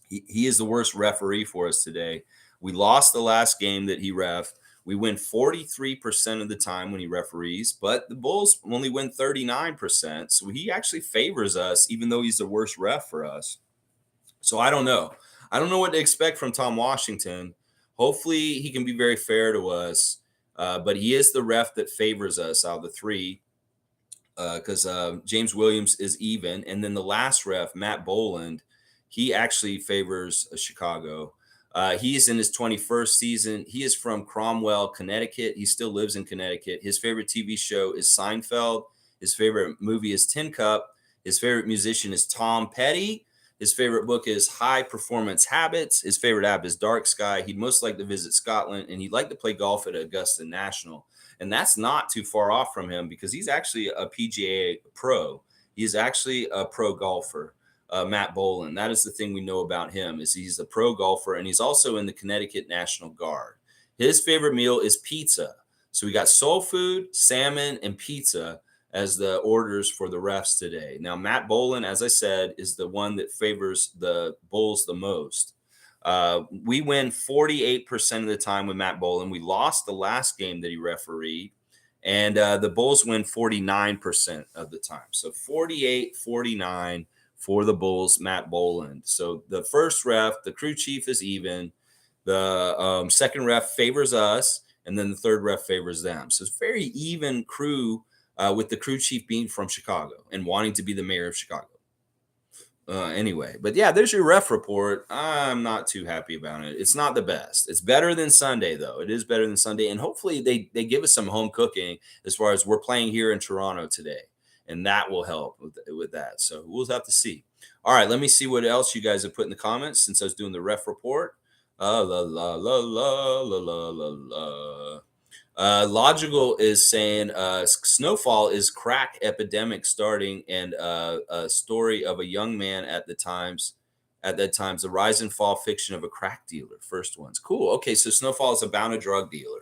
He is the worst referee for us today. We lost the last game that he ref. We win 43% of the time when he referees, but the Bulls only win 39%. So he actually favors us, even though he's the worst ref for us. So I don't know. I don't know what to expect from Tom Washington. Hopefully he can be very fair to us. But he is the ref that favors us out of the three because James Williams is even. And then the last ref, Matt Boland, he actually favors Chicago. He's in his 21st season. He is from Cromwell, Connecticut. He still lives in Connecticut. His favorite TV show is Seinfeld. His favorite movie is Tin Cup. His favorite musician is Tom Peddie. His favorite book is High Performance Habits. His favorite app is Dark Sky. He'd most like to visit Scotland, and he'd like to play golf at Augusta National. And that's not too far off from him because he's actually a PGA pro. He's actually a pro golfer, Matt Boland. That is the thing we know about him is he's a pro golfer, and he's also in the Connecticut National Guard. His favorite meal is pizza. So we got soul food, salmon, and pizza as the orders for the refs today. Now, Matt Boland, as I said, is the one that favors the Bulls the most. We win 48% of the time with Matt Boland. We lost the last game that he refereed, and the Bulls win 49% of the time. So 48-49 for the Bulls, Matt Boland. So the first ref, the crew chief, is even. The second ref favors us. and then the third ref favors them. So it's very even crew, with the crew chief being from Chicago and wanting to be the mayor of Chicago. Anyway, but yeah, there's your ref report. I'm not too happy about it. It's not the best. It's better than Sunday, though. It is better than Sunday, and hopefully they give us some home cooking as far as we're playing here in Toronto today, and that will help with that. So we'll have to see. All right, let me see what else you guys have put in the comments since I was doing the ref report. La la la la la la la la. Logical is saying snowfall is crack epidemic starting, and a story of a young man at that times, the rise and fall fiction of a crack dealer. First ones, cool. Okay, so Snowfall is about a drug dealer,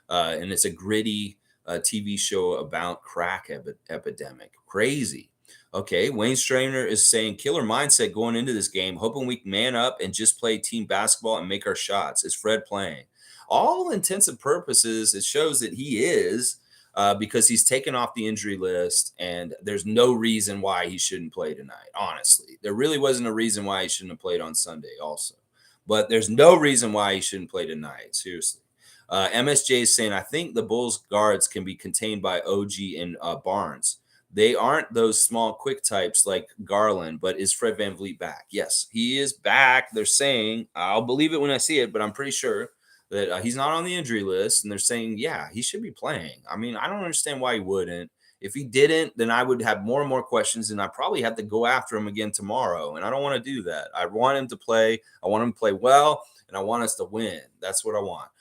and it's a gritty TV show about crack epidemic. Crazy. Okay, Wayne Strainer is saying killer mindset going into this game, hoping we can man up and just play team basketball and make our shots. Is Fred playing? All intents and purposes, it shows that he is, because he's taken off the injury list, and there's no reason why he shouldn't play tonight. Honestly, there really wasn't a reason why he shouldn't have played on Sunday also, but there's no reason why he shouldn't play tonight. Seriously. MSJ is saying, I think the Bulls guards can be contained by OG and Barnes. They aren't those small, quick types like Garland, but is Fred VanVleet back? Yes, he is back. They're saying, I'll believe it when I see it, but I'm pretty sure that he's not on the injury list, and they're saying, yeah, he should be playing. I mean, I don't understand why he wouldn't. If he didn't, then I would have more and more questions, and I probably have to go after him again tomorrow, and I don't want to do that. I want him to play. I want him to play well, and I want us to win. That's what I want.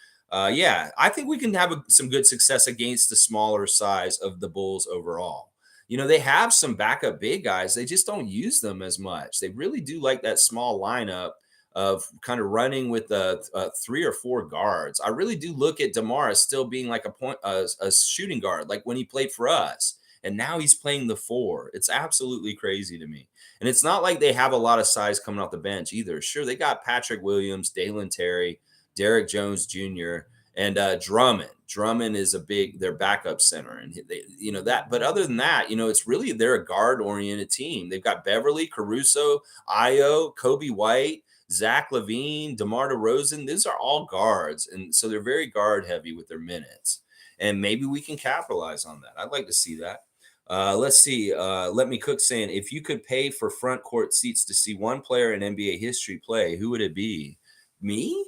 Yeah, I think we can have some good success against the smaller size of the Bulls overall. You know, they have some backup big guys. They just don't use them as much. They really do like that small lineup of kind of running with the 3 or 4 guards. I really do look at DeMar as still being like a shooting guard, like when he played for us. And now he's playing the 4. It's absolutely crazy to me. And it's not like they have a lot of size coming off the bench either. Sure, they got Patrick Williams, Dalen Terry, Derek Jones Jr., and Drummond. Drummond is their backup center, and they, that. But other than that, it's really they're a guard-oriented team. They've got Beverly, Caruso, Io, Kobe White, Zach LaVine, DeMar DeRozan. These are all guards, and so they're very guard-heavy with their minutes. And maybe we can capitalize on that. I'd like to see that. Let's see. Let Me Cook saying, if you could pay for front court seats to see one player in NBA history play, who would it be? Me?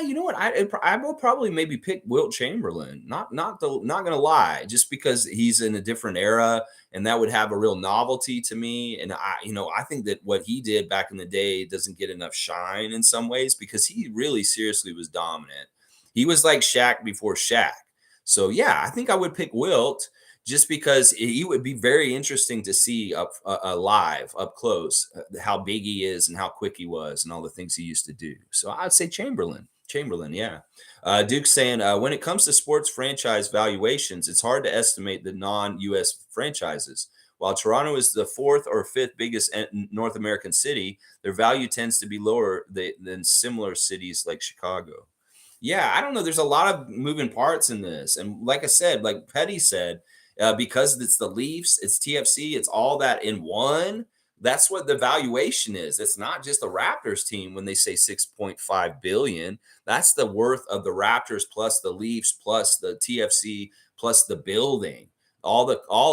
You know what? I will probably maybe pick Wilt Chamberlain. Not gonna lie, just because he's in a different era, and that would have a real novelty to me. And I think that what he did back in the day doesn't get enough shine in some ways, because he really seriously was dominant. He was like Shaq before Shaq. So yeah, I think I would pick Wilt, just because he would be very interesting to see live, up close, how big he is and how quick he was and all the things he used to do. So I'd say Chamberlain. Yeah. Duke's saying, when it comes to sports franchise valuations, it's hard to estimate the non-U.S. franchises. While Toronto is the 4th or 5th biggest North American city, their value tends to be lower than similar cities like Chicago. Yeah, I don't know. There's a lot of moving parts in this. And like I said, like Peddie said, because it's the Leafs, it's TFC, it's all that in one. That's what the valuation is. It's not just the Raptors team when they say 6.5 billion. That's the worth of the Raptors plus the Leafs plus the TFC plus the building. All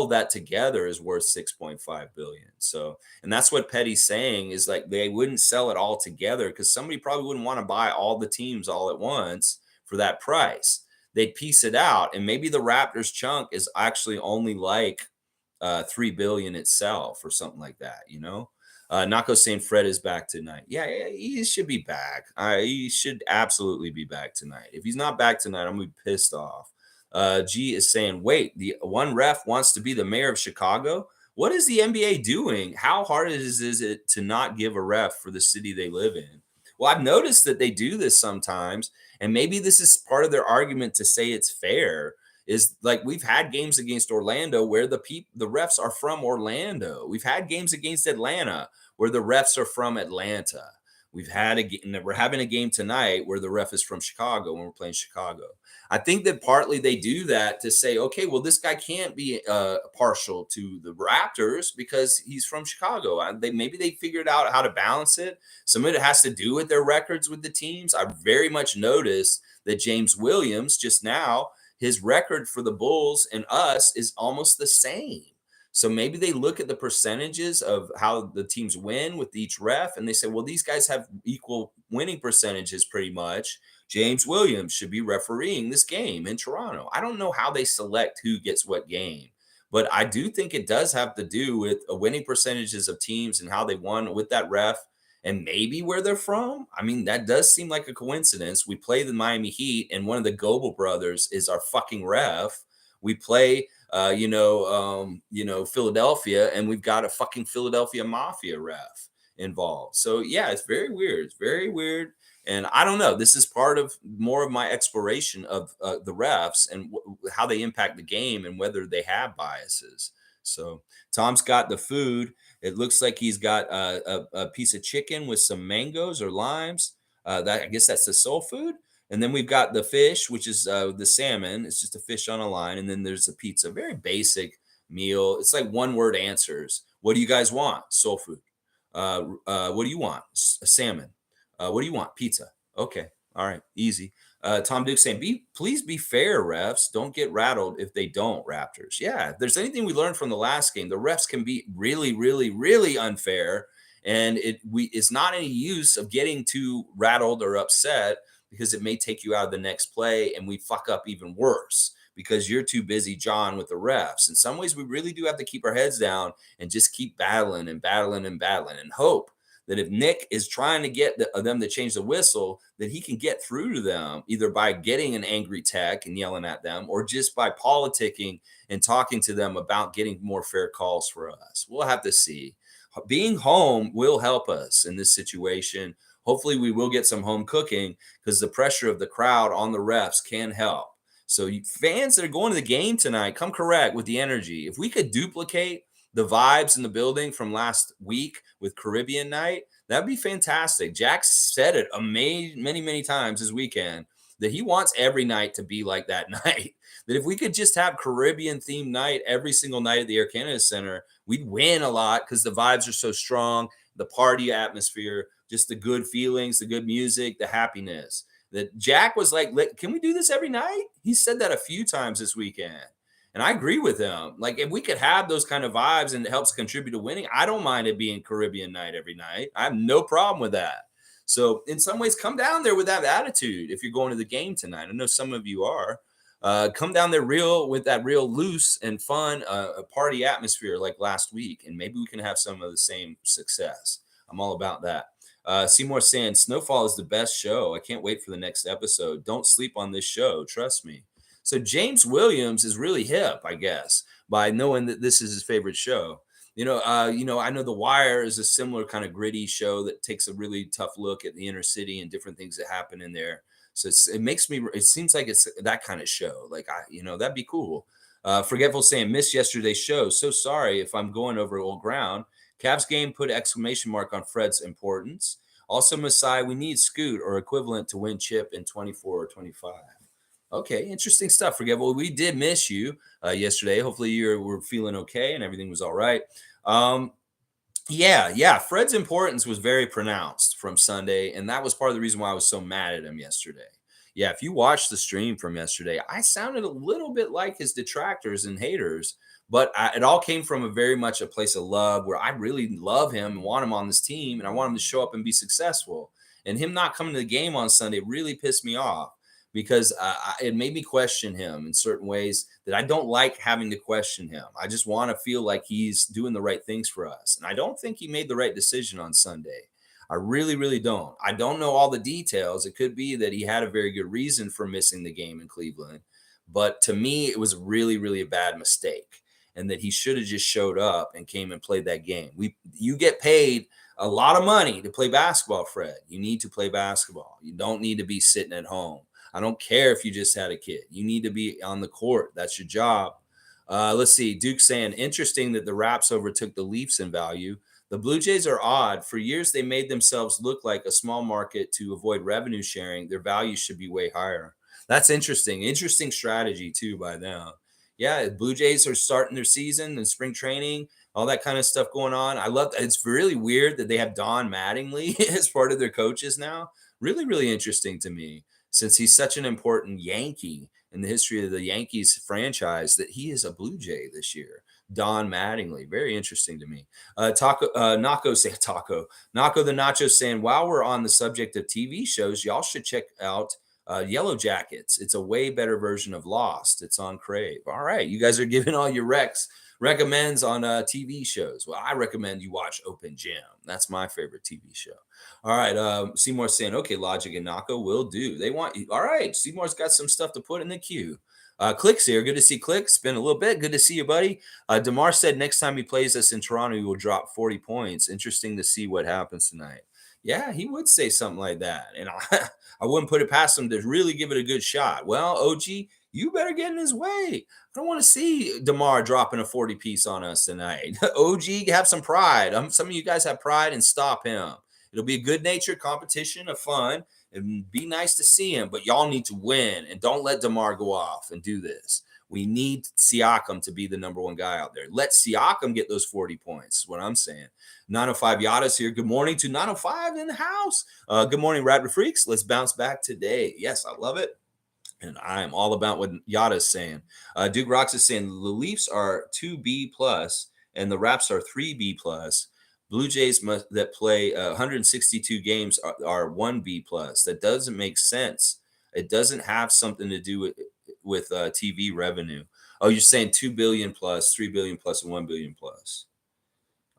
of that together is worth 6.5 billion. So, and that's what Peddie's saying, is like they wouldn't sell it all together, because somebody probably wouldn't want to buy all the teams all at once for that price. They'd piece it out, and maybe the Raptors chunk is actually only like 3 billion itself or something like that. Nako saying Fred is back tonight. Yeah, he should be back. He should absolutely be back tonight. If he's not back tonight, I'm gonna be pissed off. G is saying, wait, the one ref wants to be the mayor of Chicago. What is the NBA doing? How hard is it to not give a ref for the city they live in? Well, I've noticed that they do this sometimes, and maybe this is part of their argument to say it's fair. Is like, we've had games against Orlando where the refs are from Orlando. We've had games against Atlanta where the refs are from Atlanta. We're having a game tonight where the ref is from Chicago when we're playing Chicago. I think that partly they do that to say, okay, well, this guy can't be partial to the Raptors because he's from Chicago. Maybe they figured out how to balance it. Some of it has to do with their records with the teams. I very much noticed that James Williams just now, his record for the Bulls and us is almost the same. So maybe they look at the percentages of how the teams win with each ref and they say, well, these guys have equal winning percentages pretty much. James Williams should be refereeing this game in Toronto. I don't know how they select who gets what game, but I do think it does have to do with winning percentages of teams and how they won with that ref and maybe where they're from. I mean, that does seem like a coincidence. We play the Miami Heat and one of the Goebel brothers is our fucking ref. We play Philadelphia, and we've got a fucking Philadelphia Mafia ref involved. So yeah, it's very weird. It's very weird. And I don't know. This is part of more of my exploration of the refs and how they impact the game and whether they have biases. So Tom's got the food. It looks like he's got a piece of chicken with some mangoes or limes. I guess that's the soul food. And then we've got the fish, which is the salmon. It's just a fish on a line. And then there's a pizza. Very basic meal. It's like one word answers. What do you guys want? Soul food. What do you want? Salmon. What do you want? Pizza. Okay. All right. Easy. Tom Duke saying, please be fair, refs. Don't get rattled if they don't, Raptors. Yeah. If there's anything we learned from the last game, the refs can be really, really, really unfair. And it's not any use of getting too rattled or upset because it may take you out of the next play and we fuck up even worse because you're too busy, John, with the refs. In some ways, we really do have to keep our heads down and just keep battling and battling and battling and hope that if Nick is trying to get them to change the whistle, that he can get through to them either by getting an angry tech and yelling at them or just by politicking and talking to them about getting more fair calls for us. We'll have to see. Being home will help us in this situation. Hopefully we will get some home cooking because the pressure of the crowd on the refs can help. So fans that are going to the game tonight, come correct with the energy. If we could duplicate the vibes in the building from last week with Caribbean night, that'd be fantastic. Jack said it many times this weekend that he wants every night to be like that night. That if we could just have Caribbean themed night every single night at the Air Canada Center, we'd win a lot because the vibes are so strong, the party atmosphere, just the good feelings, the good music, the happiness. That Jack was like, can we do this every night? He said that a few times this weekend. And I agree with him. Like, if we could have those kind of vibes and it helps contribute to winning, I don't mind it being Caribbean night every night. I have no problem with that. So in some ways, come down there with that attitude if you're going to the game tonight. I know some of you are. Come down there with that real loose and fun party atmosphere like last week. And maybe we can have some of the same success. I'm all about that. Seymour saying, Snowfall is the best show. I can't wait for the next episode. Don't sleep on this show. Trust me. So James Williams is really hip, I guess, by knowing that this is his favorite show. I know The Wire is a similar kind of gritty show that takes a really tough look at the inner city and different things that happen in there. So it seems like it's that kind of show. Like, that'd be cool. Forgetful saying, missed yesterday's show. So sorry if I'm going over old ground. Cavs game put exclamation mark on Fred's importance. Also, Masai, we need Scoot or equivalent to win chip in 24 or 25. Okay, interesting stuff. Forgetful. We did miss you yesterday. Hopefully you were feeling okay and everything was all right. Yeah. Fred's importance was very pronounced from Sunday, and that was part of the reason why I was so mad at him yesterday. Yeah, if you watched the stream from yesterday, I sounded a little bit like his detractors and haters, but it all came from a very much a place of love where I really love him and want him on this team, and I want him to show up and be successful. And him not coming to the game on Sunday really pissed me off because it made me question him in certain ways that I don't like having to question him. I just want to feel like he's doing the right things for us. And I don't think he made the right decision on Sunday. I really, really don't. I don't know all the details. It could be that he had a very good reason for missing the game in Cleveland. But to me, it was really, really a bad mistake. And that he should have just showed up and came and played that game. You get paid a lot of money to play basketball, Fred. You need to play basketball. You don't need to be sitting at home. I don't care if you just had a kid. You need to be on the court. That's your job. Let's see. Duke saying, interesting that the Raps overtook the Leafs in value. The Blue Jays are odd. For years, they made themselves look like a small market to avoid revenue sharing. Their value should be way higher. That's interesting. Interesting strategy, too, by them. Yeah, Blue Jays are starting their season and spring training, all that kind of stuff going on. I love that. It's really weird that they have Don Mattingly as part of their coaches now. Really, really interesting to me since he's such an important Yankee in the history of the Yankees franchise that he is a Blue Jay this year. Don Mattingly, very interesting to me. Nako say Taco, Nako the Nacho saying, while we're on the subject of TV shows, y'all should check out Yellow Jackets. It's a way better version of Lost. It's on Crave. All right, you guys are giving all your recommends on TV shows. Well, I recommend you watch Open Gym. That's my favorite TV show. All right, Seymour's saying, okay, Logic and Nako will do. They want you. All right, Seymour's got some stuff to put in the queue. Clicks here. Good to see Clicks. Been a little bit. Good to see you, buddy. DeMar said next time he plays us in Toronto, he will drop 40 points. Interesting to see what happens tonight. Yeah, he would say something like that. And I wouldn't put it past him to really give it a good shot. Well, OG, you better get in his way. I don't want to see DeMar dropping a 40 piece on us tonight. OG, have some pride. Some of you guys have pride and stop him. It'll be a good natured competition of fun. It'd be nice to see him, but y'all need to win and don't let DeMar go off and do this. We need Siakam to be the number one guy out there. Let Siakam get those 40 points, is what I'm saying. 905 Yada's here. Good morning to 905 in the house. Good morning, Raptor Freaks. Let's bounce back today. Yes, I love it. And I'm all about what Yada's saying. Duke Rocks is saying the Leafs are 2B plus and the Raps are 3B plus. Blue Jays that play 162 games are 1B plus. That doesn't make sense. It doesn't have something to do with TV revenue. Oh, you're saying 2 billion plus, 3 billion plus, and 1 billion plus.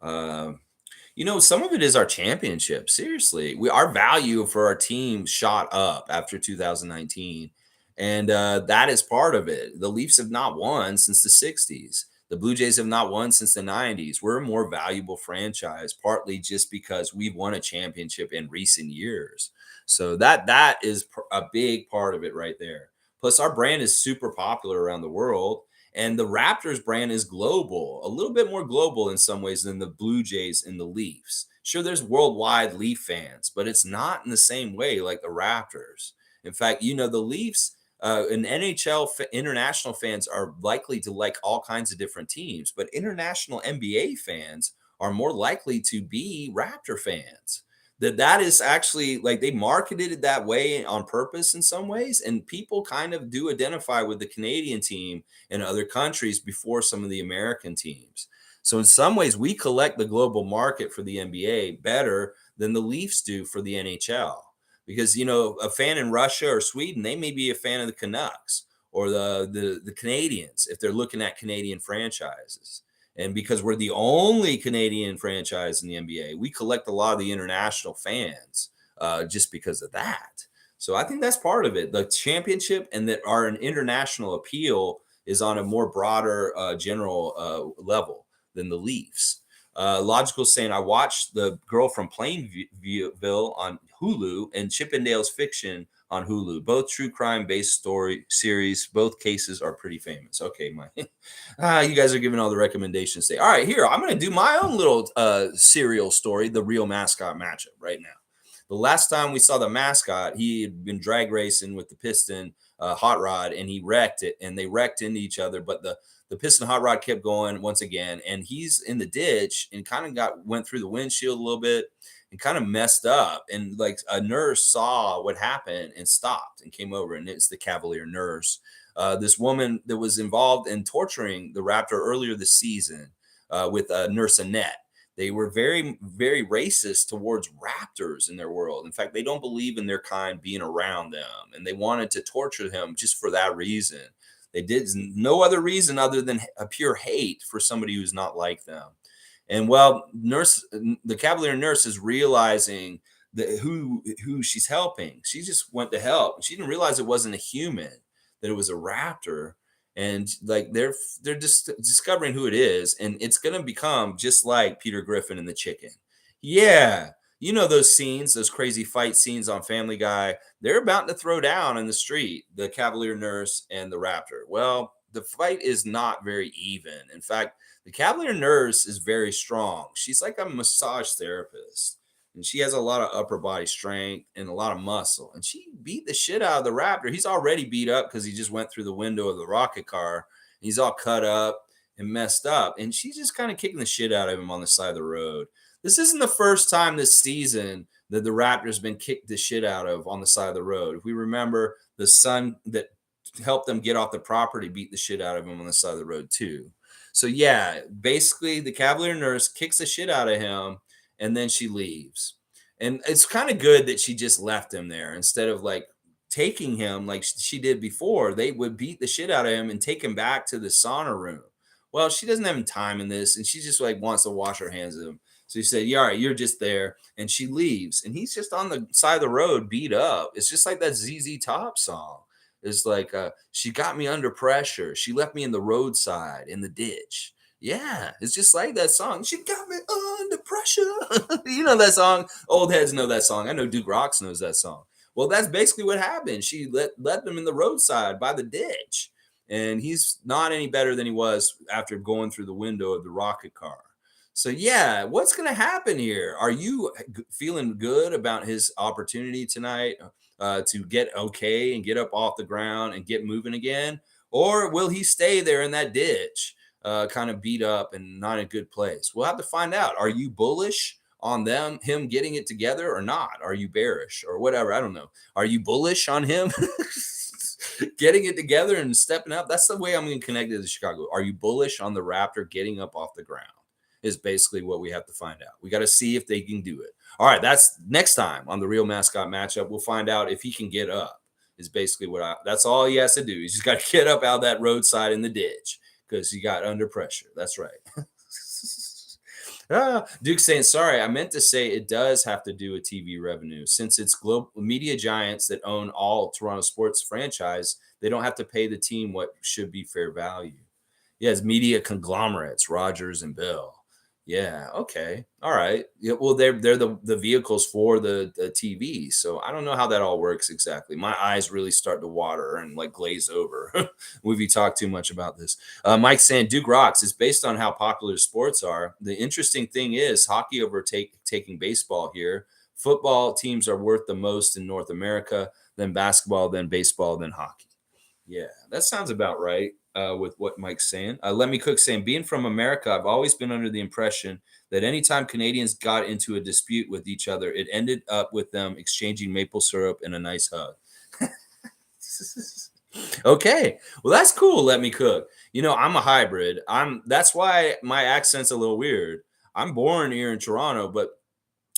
Some of it is our championship. Seriously, our value for our team shot up after 2019. And that is part of it. The Leafs have not won since the 60s. The Blue Jays have not won since the 90s. We're a more valuable franchise, partly just because we've won a championship in recent years. So that is a big part of it right there. Plus, our brand is super popular around the world. And the Raptors brand is global, a little bit more global in some ways than the Blue Jays and the Leafs. Sure, there's worldwide Leaf fans, but it's not in the same way like the Raptors. In fact, the Leafs and NHL international fans are likely to like all kinds of different teams, but international NBA fans are more likely to be Raptor fans. That is actually like they marketed it that way on purpose in some ways, and people kind of do identify with the Canadian team in other countries before some of the American teams. So in some ways, we collect the global market for the NBA better than the Leafs do for the NHL. Because, a fan in Russia or Sweden, they may be a fan of the Canucks or the Canadians if they're looking at Canadian franchises. And because we're the only Canadian franchise in the NBA, we collect a lot of the international fans just because of that. So I think that's part of it. The championship and that our international appeal is on a more broader general level than the Leafs. Logical saying, I watched The Girl from Plainville on Hulu and Chippendale's Fiction on Hulu. Both true crime-based story series. Both cases are pretty famous. Okay, you guys are giving all the recommendations today. All right, here, I'm going to do my own little serial story, the real MASCOT matchup right now. The last time we saw the MASCOT, he had been drag racing with the Piston Hot Rod, and he wrecked it, and they wrecked into each other, but the Piston Hot Rod kept going once again, and he's in the ditch and kind of went through the windshield a little bit and kind of messed up. And like a nurse saw what happened and stopped and came over, and it's the Cavalier nurse. This woman that was involved in torturing the Raptor earlier this season with Nurse Annette. They were very, very racist towards Raptors in their world. In fact, they don't believe in their kind being around them, and they wanted to torture him just for that reason. They did no other reason other than a pure hate for somebody who's not like them. And well, the Cavalier nurse is realizing that who she's helping. She just went to help. She didn't realize it wasn't a human, that it was a Raptor. And like they're just discovering who it is, and it's gonna become just like Peter Griffin and the chicken. Yeah, You know those scenes, those crazy fight scenes on Family Guy. They're about to throw down in the street, the Cavalier nurse and the Raptor. Well, the fight is not very even. In fact, the Cavalier nurse is very strong. She's like a massage therapist, and she has a lot of upper body strength and a lot of muscle. And she beat the shit out of the Raptor. He's already beat up because he just went through the window of the rocket car. He's all cut up and messed up. And she's just kind of kicking the shit out of him on the side of the road. This isn't the first time this season that the Raptors been kicked the shit out of on the side of the road. If we remember, the son that helped them get off the property beat the shit out of him on the side of the road too. So yeah, basically the Cavalier nurse kicks the shit out of him and then she leaves. And it's kind of good that she just left him there instead of like taking him like she did before. They would beat the shit out of him and take him back to the sauna room. Well, she doesn't have time in this, and she just like wants to wash her hands of him. So he said, yeah, all right, you're just there. And she leaves. And he's just on the side of the road, beat up. It's just like that ZZ Top song. It's like, she got me under pressure. She left me in the roadside, in the ditch. Yeah, it's just like that song. She got me under pressure. You know that song? Old heads know that song. I know Duke Rocks knows that song. Well, that's basically what happened. She let them in the roadside by the ditch. And he's not any better than he was after going through the window of the rocket car. So yeah, what's going to happen here? Are you feeling good about his opportunity tonight to get okay and get up off the ground and get moving again? Or will he stay there in that ditch, kind of beat up and not in a good place? We'll have to find out. Are you bullish on him getting it together or not? Are you bearish or whatever? I don't know. Are you bullish on him getting it together and stepping up? That's the way I'm going to connect it to Chicago. Are you bullish on the Raptor getting up off the ground? Is basically what we have to find out. We got to see if they can do it. All right, that's next time on the Real Mascot Matchup. We'll find out if he can get up. Is basically that's all he has to do. He's just got to get up out of that roadside in the ditch because he got under pressure. That's right. Duke's saying, sorry, I meant to say it does have to do with TV revenue. Since it's global media giants that own all Toronto sports franchise, they don't have to pay the team what should be fair value. Yes, media conglomerates, Rogers and Bill. Yeah. Okay. All right. Yeah. Well, they're the vehicles for the TV. So I don't know how that all works exactly. My eyes really start to water and like glaze over if you talk too much about this. Mike saying Duke rocks. It's based on how popular sports are. The interesting thing is hockey taking baseball here. Football teams are worth the most in North America, then basketball, then baseball, then hockey. Yeah, that sounds about right. With what Mike's saying. Let Me Cook saying, being from America, I've always been under the impression that anytime Canadians got into a dispute with each other, it ended up with them exchanging maple syrup and a nice hug. Okay. Well, that's cool. Let Me Cook. You know, I'm a hybrid. That's why my accent's a little weird. I'm born here in Toronto, but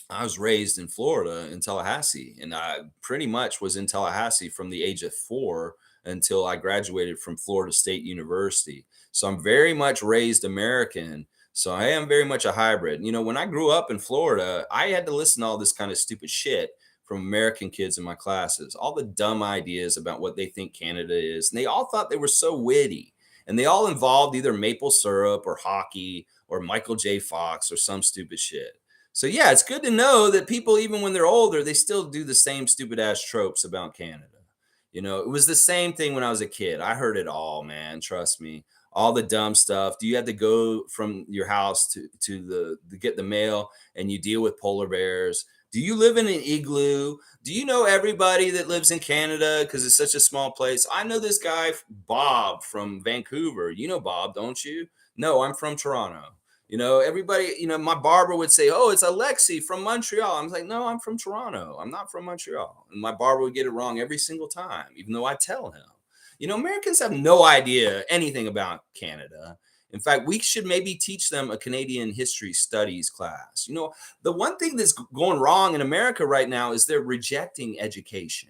I was raised in Florida in Tallahassee, and I pretty much was in Tallahassee from the age of 4 until I graduated from Florida State University. So I'm very much raised American. So I am very much a hybrid. You know, when I grew up in Florida, I had to listen to all this kind of stupid shit from American kids in my classes, all the dumb ideas about what they think Canada is. And they all thought they were so witty. And they all involved either maple syrup or hockey or Michael J. Fox or some stupid shit. So yeah, it's good to know that people, even when they're older, they still do the same stupid ass tropes about Canada. You know, it was the same thing when I was a kid. I heard it all, man. Trust me. All the dumb stuff. Do you have to go from your house to get the mail and you deal with polar bears? Do you live in an igloo? Do you know everybody that lives in Canada because it's such a small place? I know this guy, Bob from Vancouver. You know Bob, don't you? No, I'm from Toronto. You know, everybody, you know, my barber would say, oh, it's Alexi from Montreal. I'm like, no, I'm from Toronto. I'm not from Montreal. And my barber would get it wrong every single time, even though I tell him. You know, Americans have no idea anything about Canada. In fact, we should maybe teach them a Canadian history studies class. You know, the one thing that's going wrong in America right now is they're rejecting education.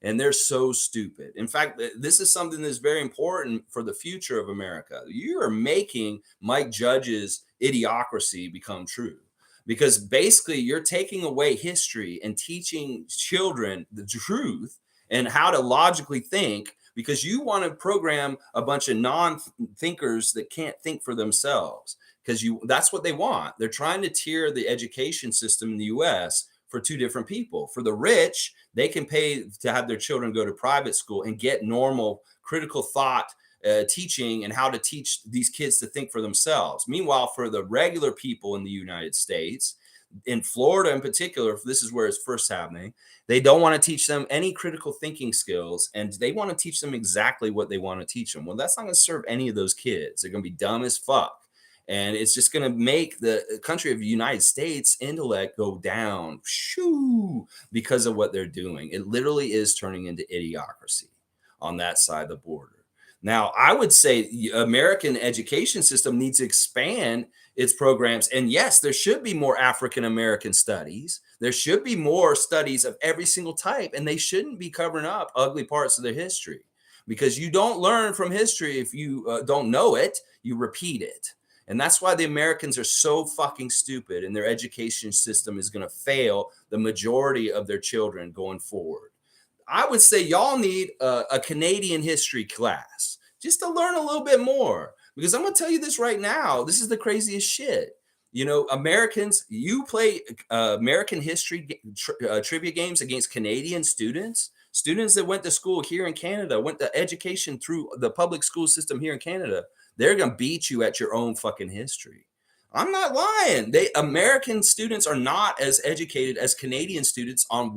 And they're so stupid. In fact, this is something that's very important for the future of America. You are making Mike Judge's idiocracy become true because basically you're taking away history and teaching children the truth and how to logically think because you want to program a bunch of non-thinkers that can't think for themselves. because that's what they want. They're trying to tier the education system in the US for two different people. For the rich, they can pay to have their children go to private school and get normal critical thought teaching and how to teach these kids to think for themselves. Meanwhile, for the regular people in the United States, in Florida in particular, if this is where it's first happening, they don't want to teach them any critical thinking skills, and they want to teach them exactly what they want to teach them. Well, that's not going to serve any of those kids. They're going to be dumb as fuck. And it's just going to make the country of the United States intellect go down shoo, because of what they're doing. It literally is turning into idiocracy on that side of the border. Now, I would say the American education system needs to expand its programs. And yes, there should be more African American studies. There should be more studies of every single type, and they shouldn't be covering up ugly parts of their history, because you don't learn from history if you don't know it, you repeat it. And that's why the Americans are so fucking stupid, and their education system is going to fail the majority of their children going forward. I would say y'all need a Canadian history class just to learn a little bit more, because I'm going to tell you this right now. This is the craziest shit. You know, Americans, you play American history trivia games against Canadian students that went to school here in Canada, went to education through the public school system here in Canada. They're going to beat you at your own fucking history. I'm not lying. American students are not as educated as Canadian students on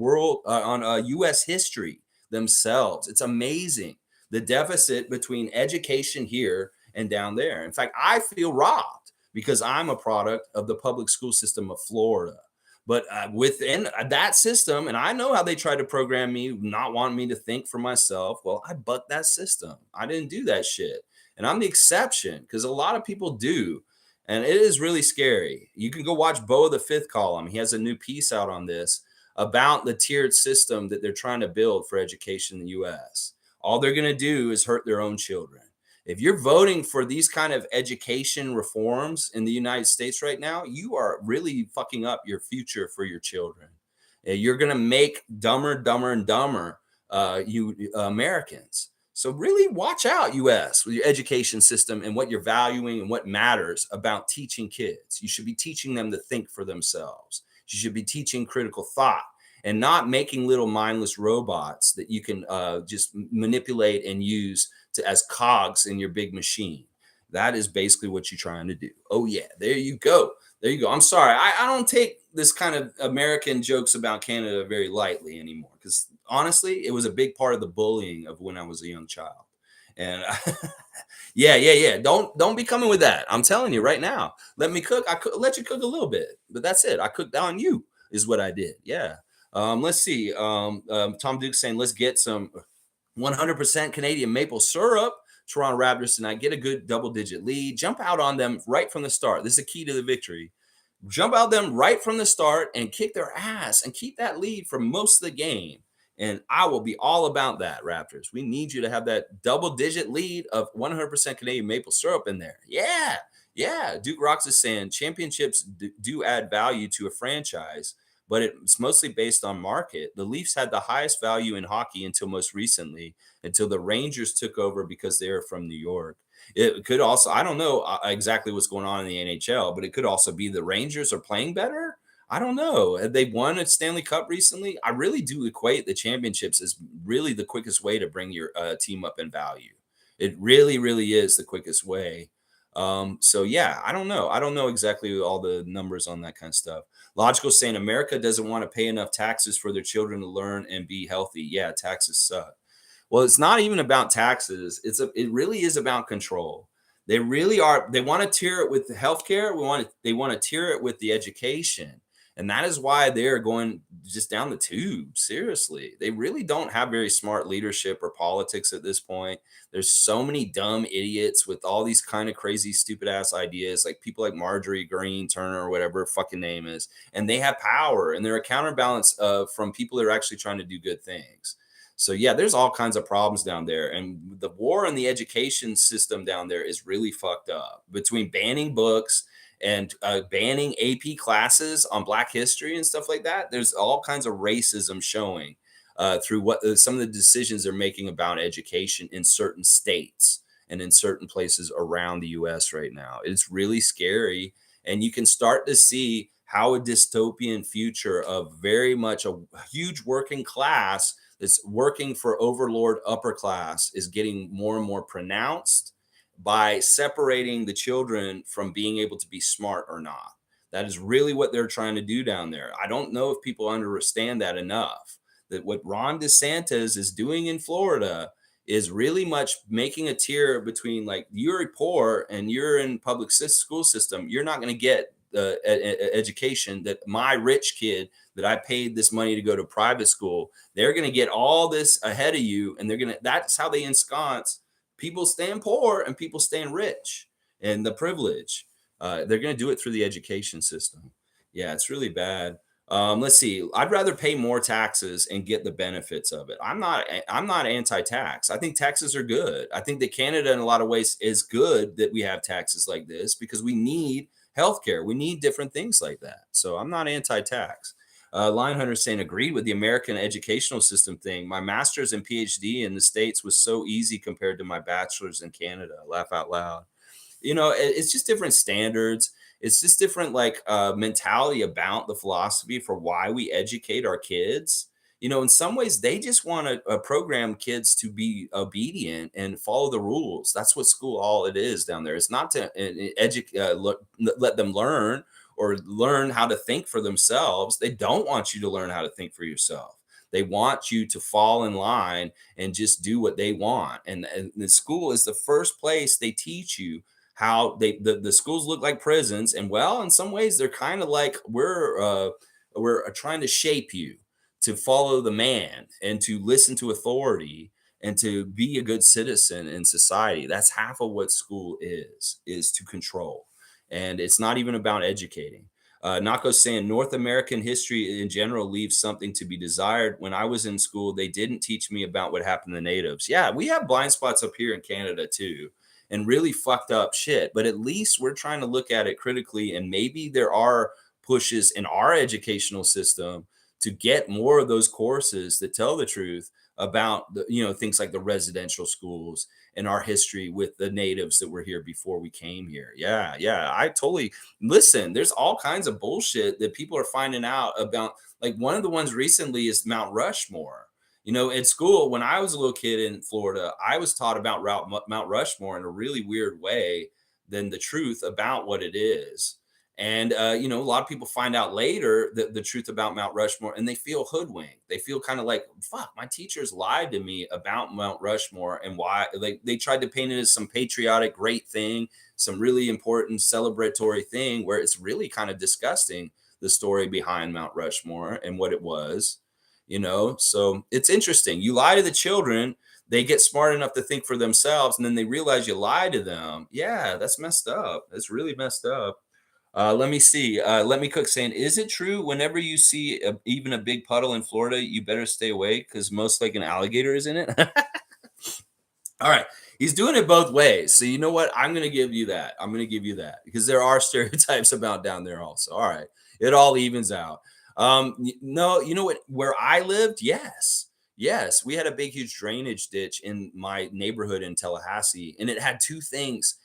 U.S. history themselves. It's amazing the deficit between education here and down there. In fact, I feel robbed because I'm a product of the public school system of Florida. But within that system, and I know how they tried to program me, not wanting me to think for myself. Well, I bucked that system. I didn't do that shit. And I'm the exception, because a lot of people do. And it is really scary. You can go watch Bo the Fifth Column. He has a new piece out on this about the tiered system that they're trying to build for education in the US. All they're going to do is hurt their own children. If you're voting for these kind of education reforms in the United States right now, you are really fucking up your future for your children. You're going to make dumber, and dumber you Americans. So really watch out, US, with your education system and what you're valuing and what matters about teaching kids. You should be teaching them to think for themselves. You should be teaching critical thought and not making little mindless robots that you can just manipulate and use as cogs in your big machine. That is basically what you're trying to do. Oh, yeah, there you go. There you go. I'm sorry. I don't take this kind of American jokes about Canada very lightly anymore, because honestly, it was a big part of the bullying of when I was a young child. And yeah. Don't be coming with that. I'm telling you right now. Let me cook. I could let you cook a little bit, but that's it. I cooked on you is what I did. Yeah. Let's see. Tom Duke saying, let's get some 100% Canadian maple syrup. Toronto Raptors tonight, get a good double-digit lead. Jump out on them right from the start. This is a key to the victory. Jump out them right from the start and kick their ass and keep that lead for most of the game. And I will be all about that, Raptors. We need you to have that double-digit lead of 100% Canadian maple syrup in there. Yeah. Duke Rocks is saying championships do add value to a franchise, but it's mostly based on market. The Leafs had the highest value in hockey until most recently, until the Rangers took over because they are from New York. It could also, I don't know exactly what's going on in the NHL, but it could also be the Rangers are playing better. I don't know. Have they won a Stanley Cup recently? I really do equate the championships as really the quickest way to bring your team up in value. It really, really is the quickest way. So yeah, I don't know. I don't know exactly all the numbers on that kind of stuff. Logical saying America doesn't want to pay enough taxes for their children to learn and be healthy. Yeah, taxes suck. Well, it's not even about taxes. It really is about control. They really are. They want to tier it with the healthcare. They want to tier it with the education. And that is why they're going just down the tube. Seriously, they really don't have very smart leadership or politics at this point. There's so many dumb idiots with all these kind of crazy, stupid ass ideas, like people like Marjorie Green Turner or whatever her fucking name is. And they have power, and they're a counterbalance from people that are actually trying to do good things. So yeah, there's all kinds of problems down there. And the war in the education system down there is really fucked up, between banning books and banning AP classes on Black history and stuff like that. There's all kinds of racism showing through what some of the decisions they're making about education in certain states. and in certain places around the US right now. It's really scary. And you can start to see how a dystopian future of very much a huge working class that's working for overlord upper class is getting more and more pronounced by separating the children from being able to be smart or not. That is really what they're trying to do down there. I don't know if people understand that enough. That what Ron DeSantis is doing in Florida is really much making a tier between, like, you're poor and you're in public school system. You're not going to get the education that my rich kid that I paid this money to go to private school. They're going to get all this ahead of you, and that's how they ensconce people staying poor and people staying rich and the privilege. They're going to do it through the education system. Yeah, it's really bad. Let's see. I'd rather pay more taxes and get the benefits of it. I'm not anti-tax. I think taxes are good. I think that Canada, in a lot of ways, is good that we have taxes like this because we need healthcare. We need different things like that. So I'm not anti-tax. Lion Hunter saying agreed with the American educational system thing. My master's and PhD in the States was so easy compared to my bachelor's in Canada. Laugh out loud. It's just different standards. It's just different, like, mentality about the philosophy for why we educate our kids. In some ways, they just want to program kids to be obedient and follow the rules. That's what school, all it is down there. It's not to let them learn or learn how to think for themselves. They don't want you to learn how to think for yourself. They want you to fall in line and just do what they want. And the school is the first place they teach you how the schools look like prisons. And, well, in some ways, they're kind of like we're trying to shape you to follow the man and to listen to authority and to be a good citizen in society. That's half of what school is to control. And it's not even about educating. Nako's saying North American history in general leaves something to be desired. When I was in school, they didn't teach me about what happened to natives. Yeah, we have blind spots up here in Canada too, and really fucked up shit. But at least we're trying to look at it critically, and maybe there are pushes in our educational system to get more of those courses that tell the truth about things like the residential schools and our history with the natives that were here before we came here. Yeah, I totally listen. There's all kinds of bullshit that people are finding out about. Like, one of the ones recently is Mount Rushmore. In school, when I was a little kid in Florida, I was taught about Mount Rushmore in a really weird way than the truth about what it is. And, a lot of people find out later the truth about Mount Rushmore, and they feel hoodwinked. They feel kind of like, fuck, my teachers lied to me about Mount Rushmore and why they tried to paint it as some patriotic, great thing, some really important celebratory thing, where it's really kind of disgusting, the story behind Mount Rushmore and what it was. So it's interesting. You lie to the children, they get smart enough to think for themselves, and then they realize you lied to them. Yeah, that's messed up. That's really messed up. Let me see. Let me cook saying, is it true whenever you see even a big puddle in Florida, you better stay away because most like an alligator is in it? All right. He's doing it both ways. So you know what? I'm going to give you that. I'm going to give you that because there are stereotypes about down there also. All right. It all evens out. No, you know what? Where I lived, yes. Yes. We had a big, huge drainage ditch in my neighborhood in Tallahassee, and it had two things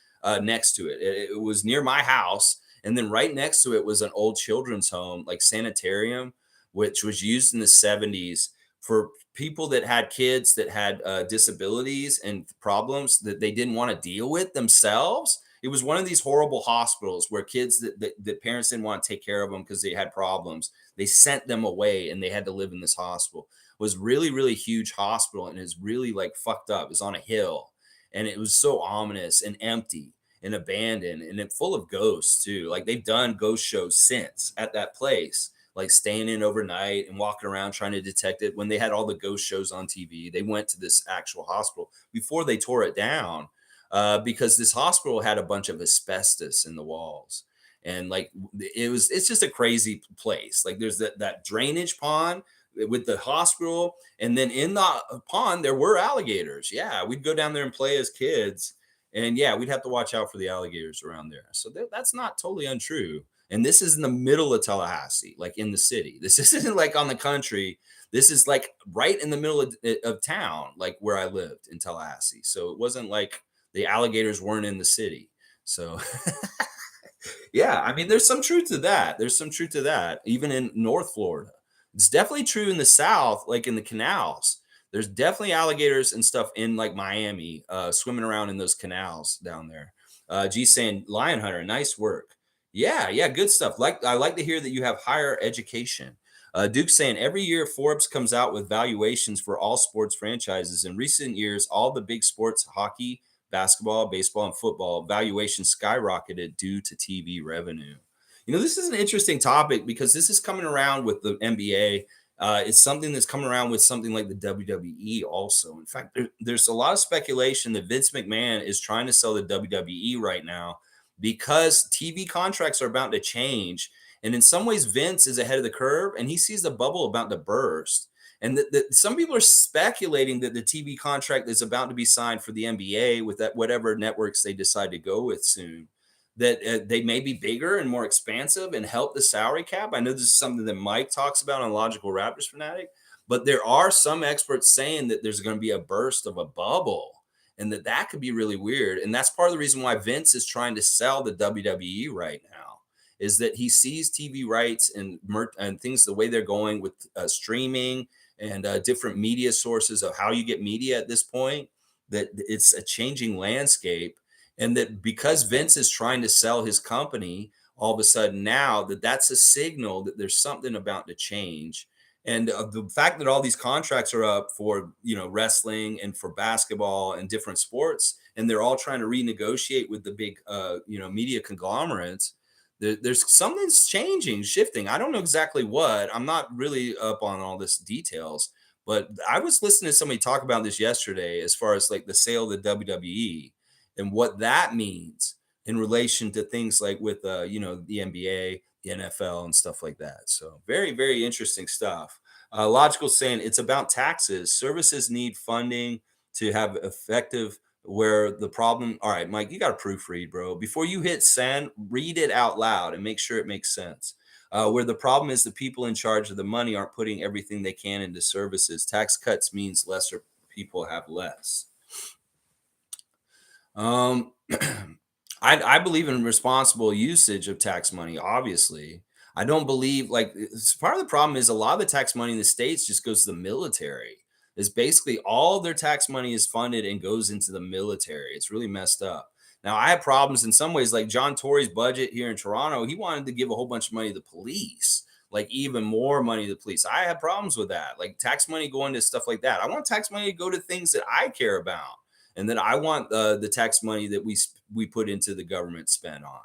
next to it. It was near my house. And then right next to it was an old children's home, like sanitarium, which was used in the 70s for people that had kids that had disabilities and problems that they didn't want to deal with themselves. It was one of these horrible hospitals where kids that parents didn't want to take care of them because they had problems. They sent them away and they had to live in this hospital. It was really, really huge hospital, and it's really like fucked up. It's on a hill, and it was so ominous and empty and abandoned, and it full of ghosts too. Like, they've done ghost shows since at that place, like staying in overnight and walking around trying to detect it. When they had all the ghost shows on TV, they went to this actual hospital before they tore it down, because this hospital had a bunch of asbestos in the walls. And like, it's just a crazy place. Like, there's that drainage pond with the hospital, and then in the pond there were alligators. Yeah, we'd go down there and play as kids. And yeah, we'd have to watch out for the alligators around there. So that's not totally untrue. And this is in the middle of Tallahassee, like in the city. This isn't like on the country. This is like right in the middle of town, like where I lived in Tallahassee. So it wasn't like the alligators weren't in the city. So yeah, I mean, there's some truth to that. There's some truth to that, even in North Florida. It's definitely true in the South, like in the canals. There's definitely alligators and stuff in like Miami, swimming around in those canals down there. G saying, Lion Hunter, nice work. Yeah, yeah, good stuff. Like I like to hear that you have higher education. Duke saying every year Forbes comes out with valuations for all sports franchises. In recent years, all the big sports, hockey, basketball, baseball, and football valuation skyrocketed due to TV revenue. This is an interesting topic because this is coming around with the NBA. It's something that's coming around with something like the WWE also. In fact, there's a lot of speculation that Vince McMahon is trying to sell the WWE right now because TV contracts are about to change. And in some ways, Vince is ahead of the curve and he sees the bubble about to burst. And some people are speculating that the TV contract is about to be signed for the NBA with that whatever networks they decide to go with soon. That they may be bigger and more expansive and help the salary cap. I know this is something that Mike talks about on Logical Raptors Fanatic, but there are some experts saying that there's going to be a burst of a bubble and that could be really weird. And that's part of the reason why Vince is trying to sell the WWE right now is that he sees TV rights and things the way they're going with streaming and different media sources of how you get media at this point, that it's a changing landscape. And that because Vince is trying to sell his company, all of a sudden now that's a signal that there's something about to change. And the fact that all these contracts are up for, wrestling and for basketball and different sports, and they're all trying to renegotiate with the big, media conglomerates, there's something's changing, shifting. I don't know exactly what. I'm not really up on all this details, but I was listening to somebody talk about this yesterday as far as like the sale of the WWE and what that means in relation to things like with, the NBA, the NFL, and stuff like that. So very, very interesting stuff. Logical saying it's about taxes. Services need funding to have effective where the problem. All right, Mike, you got to proofread, bro. Before you hit send, read it out loud and make sure it makes sense. Where the problem is the people in charge of the money aren't putting everything they can into services. Tax cuts means lesser people have less. I believe in responsible usage of tax money, obviously. I don't believe part of the problem is a lot of the tax money in the States just goes to the military. It's basically all their tax money is funded and goes into the military. It's really messed up. Now, I have problems in some ways, like John Tory's budget here in Toronto. He wanted to give a whole bunch of money to the police, like even more money to the police. I have problems with that, like tax money going to stuff like that. I want tax money to go to things that I care about and that I want the tax money that we put into the government spend on.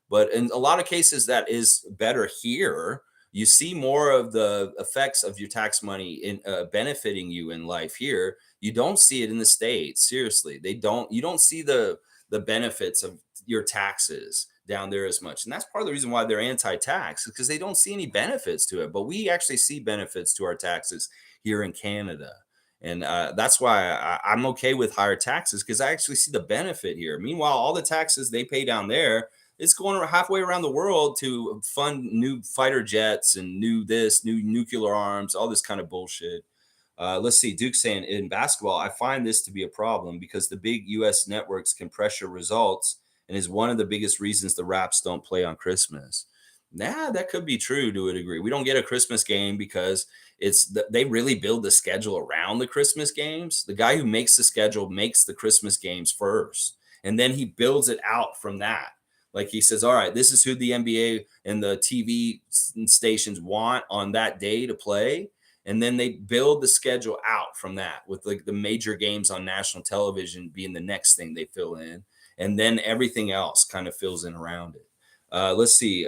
But in a lot of cases, that is better here. You see more of the effects of your tax money in benefiting you in life here. You don't see it in the States. Seriously, they don't. You don't see the benefits of your taxes down there as much, and that's part of the reason why they're anti-tax, because they don't see any benefits to it. But we actually see benefits to our taxes here in Canada. And that's why I'm okay with higher taxes, because I actually see the benefit here. Meanwhile, all the taxes they pay down there, it's going halfway around the world to fund new fighter jets and new nuclear arms, all this kind of bullshit. Let's see. Duke saying in basketball, I find this to be a problem because the big U.S. networks can pressure results and is one of the biggest reasons the Raps don't play on Christmas. Nah, that could be true to a degree. We don't get a Christmas game because they really build the schedule around the Christmas games. The guy who makes the schedule makes the Christmas games first, and then he builds it out from that. Like he says, all right, this is who the NBA and the TV stations want on that day to play. And then they build the schedule out from that, with like the major games on national television being the next thing they fill in. And then everything else kind of fills in around it. Let's see.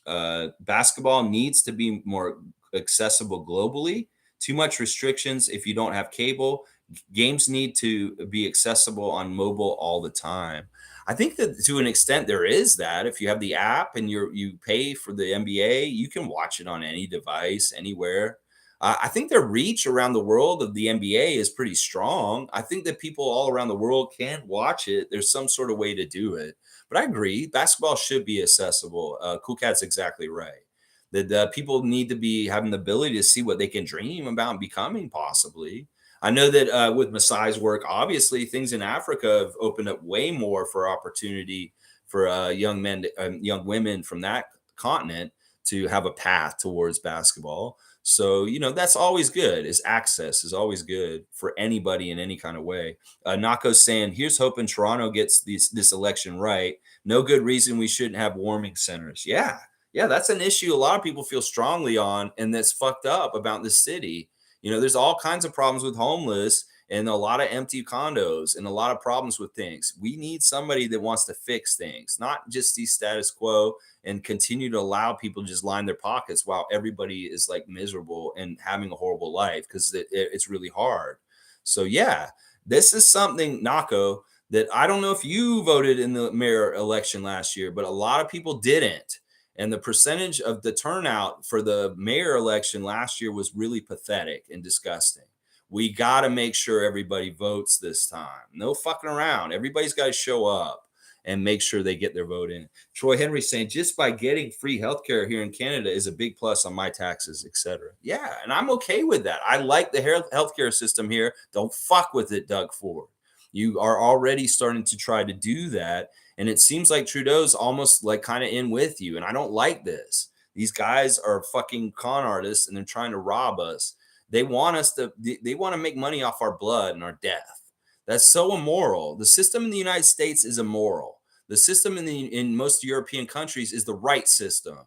Basketball needs to be more accessible globally. Too much restrictions if you don't have cable. Games need to be accessible on mobile all the time. I think that to an extent there is that. If you have the app and you pay for the NBA, you can watch it on any device, anywhere. I think their reach around the world of the NBA is pretty strong. I think that people all around the world can watch it. There's some sort of way to do it. But I agree, basketball should be accessible. Cool Cat's exactly right. That people need to be having the ability to see what they can dream about becoming, possibly. I know that with Masai's work, obviously things in Africa have opened up way more for opportunity for young men, young women from that continent to have a path towards basketball. So, that's always good. Is access is always good for anybody in any kind of way. Nako's saying, here's hoping Toronto gets this election right. No good reason we shouldn't have warming centers. Yeah. Yeah, that's an issue a lot of people feel strongly on, and that's fucked up about the city. There's all kinds of problems with homeless and a lot of empty condos and a lot of problems with things. We need somebody that wants to fix things, not just the status quo and continue to allow people to just line their pockets while everybody is like miserable and having a horrible life because it's really hard. So, yeah, this is something, Nako, that I don't know if you voted in the mayor election last year, but a lot of people didn't. And the percentage of the turnout for the mayor election last year was really pathetic and disgusting. We got to make sure everybody votes this time. No fucking around. Everybody's got to show up and make sure they get their vote in. Troy Henry saying, just by getting free healthcare here in Canada is a big plus on my taxes, etc. Yeah, and I'm okay with that. I like the healthcare system here. Don't fuck with it, Doug Ford. You are already starting to try to do that. And it seems like Trudeau's almost like kind of in with you. And I don't like this. These guys are fucking con artists and they're trying to rob us. They want us to, they want to make money off our blood and our death. That's so immoral. The system in the United States is immoral. The system in most European countries is the right system.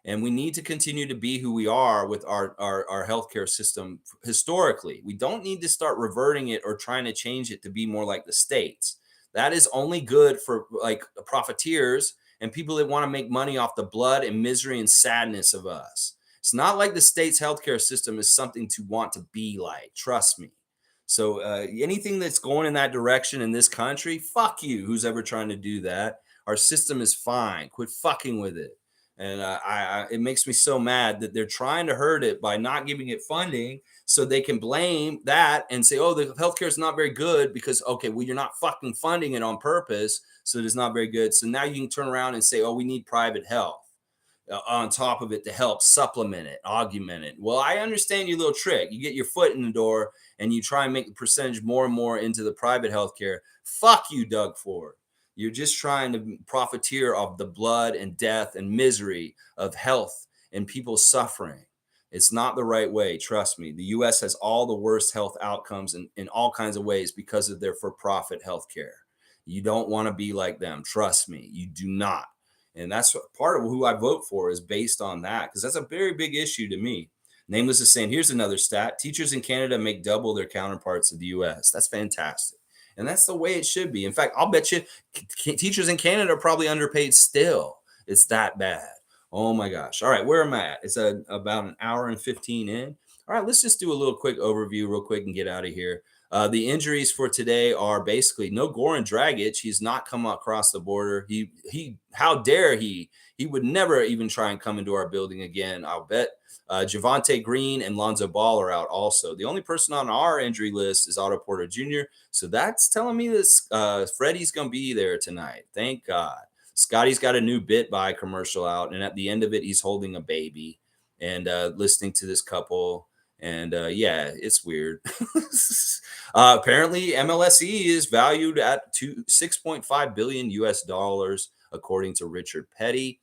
And we need to continue to be who we are with our healthcare system historically. We don't need to start reverting it or trying to change it to be more like the States. That is only good for like profiteers and people that want to make money off the blood and misery and sadness of us. It's not like the state's healthcare system is something to want to be like. Trust me. So anything that's going in that direction in this country, fuck you. Who's ever trying to do that? Our system is fine. Quit fucking with it. And it makes me so mad that they're trying to hurt it by not giving it funding so they can blame that and say, oh, the healthcare is not very good because, okay, well, you're not fucking funding it on purpose. So it is not very good. So now you can turn around and say, oh, we need private health on top of it to help supplement it, augment it. Well, I understand your little trick. You get your foot in the door and you try and make the percentage more and more into the private healthcare. Fuck you, Doug Ford. You're just trying to profiteer off the blood and death and misery of health and people suffering. It's not the right way. Trust me. The U.S. has all the worst health outcomes in all kinds of ways because of their for-profit healthcare. You don't want to be like them. Trust me. You do not. And that's part of who I vote for is based on that because that's a very big issue to me. Nameless is saying, here's another stat. Teachers in Canada make double their counterparts of the U.S. That's fantastic. And that's the way it should be. In fact, I'll bet you teachers in Canada are probably underpaid still. It's that bad. Oh my gosh. All right, where am I at? It's about an hour and 15 in. All right, let's just do a little quick overview real quick and get out of here. The injuries for today are basically no Goran Dragic. He's not come across the border. How dare he? He would never even try and come into our building again. I'll bet. Javonte Green and Lonzo Ball are out also. The only person on our injury list is Otto Porter Jr. So that's telling me that Freddie's going to be there tonight. Thank God. Scottie's got a new Bit Buy commercial out. And at the end of it, he's holding a baby and listening to this couple. And yeah, it's weird. Apparently, MLSE is valued at $6.5 billion US dollars, according to Richard Peddie.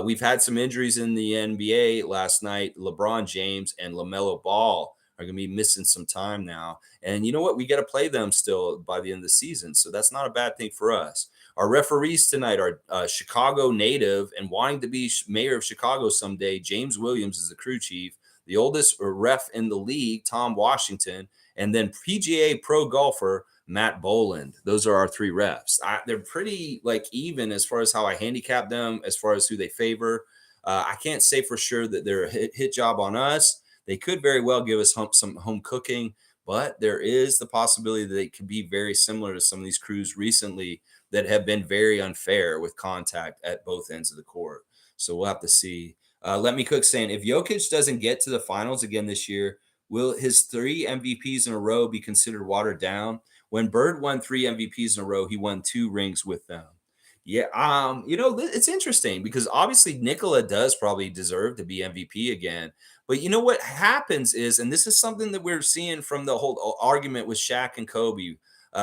We've had some injuries in the NBA last night. LeBron James and LaMelo Ball are going to be missing some time now. And you know what? We got to play them still by the end of the season. So that's not a bad thing for us. Our referees tonight are Chicago native and wanting to be mayor of Chicago someday. James Williams is the crew chief. The oldest ref in the league, Tom Washington. And then PGA pro golfer, Matt Boland. Those are our three refs. They're pretty like even as far as how I handicap them, as far as who they favor. I can't say for sure that they're a hit job on us. They could very well give us some home cooking, but there is the possibility that they could be very similar to some of these crews recently that have been very unfair with contact at both ends of the court. So we'll have to see. Let Me Cook saying, if Jokic doesn't get to the finals again this year, will his 3 MVPs in a row be considered watered down? When Bird won 3 MVPs in a row, he won 2 rings with them. Yeah, it's interesting because obviously Nikola does probably deserve to be MVP again, But you know what happens is, and this is something that we're seeing from the whole argument with Shaq and Kobe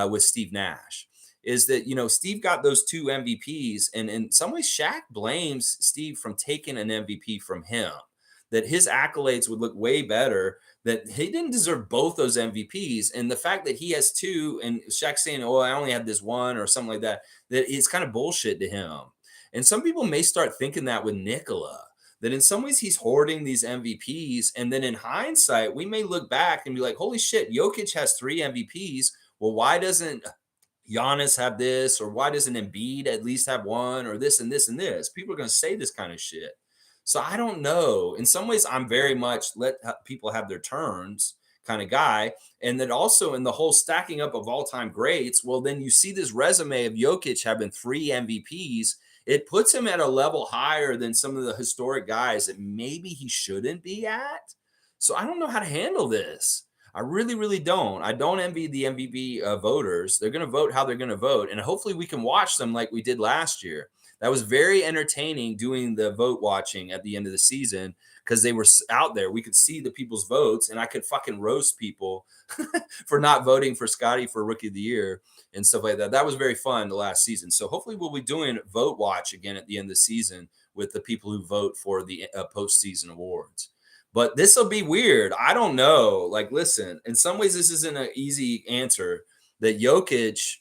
with Steve Nash, is that, Steve got those two MVPs, and in some ways, Shaq blames Steve from taking an MVP from him. That his accolades would look way better, that he didn't deserve both those MVPs. And the fact that he has two, and Shaq saying, oh, I only had this one or something like that, that it's kind of bullshit to him. And some people may start thinking that with Nikola, that in some ways he's hoarding these MVPs. And then in hindsight, we may look back and be like, holy shit, Jokic has 3 MVPs. Well, why doesn't Giannis have this? Or why doesn't Embiid at least have one? Or this and this and this? People are going to say this kind of shit. So I don't know. In some ways, I'm very much let people have their turns kind of guy. And then also in the whole stacking up of all-time greats, well, then you see this resume of Jokic having 3 MVPs. It puts him at a level higher than some of the historic guys that maybe he shouldn't be at. So I don't know how to handle this. I really, really don't. I don't envy the MVP voters. They're going to vote how they're going to vote. And hopefully we can watch them like we did last year. That was very entertaining doing the vote watching at the end of the season because they were out there. We could see the people's votes, and I could fucking roast people for not voting for Scottie for Rookie of the Year and stuff like that. That was very fun the last season. So hopefully we'll be doing vote watch again at the end of the season with the people who vote for the postseason awards. But this will be weird. I don't know. Like, listen, in some ways, this isn't an easy answer. That Jokic,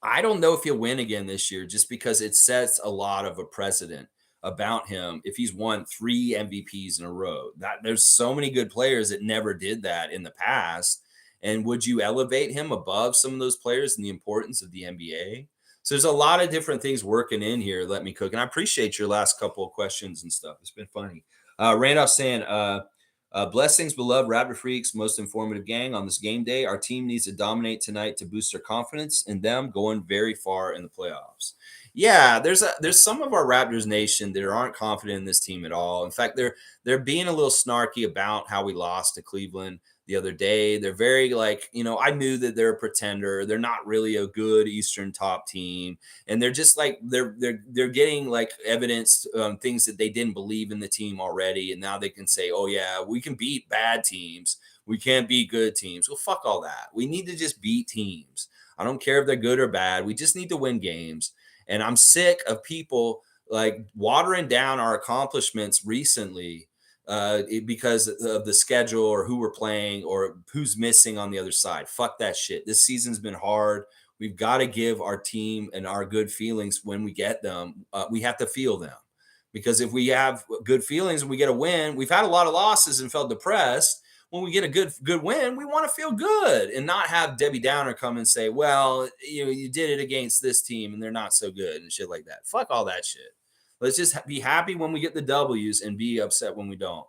I don't know if he'll win again this year just because it sets a lot of a precedent about him if he's won 3 MVPs in a row. That there's so many good players that never did that in the past. And would you elevate him above some of those players in the importance of the NBA? So there's a lot of different things working in here. Let me cook. And I appreciate your last couple of questions and stuff. It's been funny. Randolph saying, blessings, beloved Raptor freaks, most informative gang on this game day. Our team needs to dominate tonight to boost their confidence in them going very far in the playoffs. Yeah, there's some of our Raptors nation that aren't confident in this team at all. In fact, they're being a little snarky about how we lost to Cleveland the other day. They're very like, I knew that they're a pretender. They're not really a good Eastern top team. And they're just like, they're getting like evidence, things that they didn't believe in the team already. And now they can say, oh yeah, we can beat bad teams. We can't beat good teams. Well, fuck all that. We need to just beat teams. I don't care if they're good or bad. We just need to win games. And I'm sick of people like watering down our accomplishments recently because of the schedule or who we're playing or who's missing on the other side. Fuck that shit. This season's been hard. We've got to give our team and our good feelings when we get them. We have to feel them, because if we have good feelings and we get a win, we've had a lot of losses and felt depressed. When we get a good win, we want to feel good and not have Debbie Downer come and say, well, you did it against this team and they're not so good and shit like that. Fuck all that shit. Let's just be happy when we get the W's and be upset when we don't.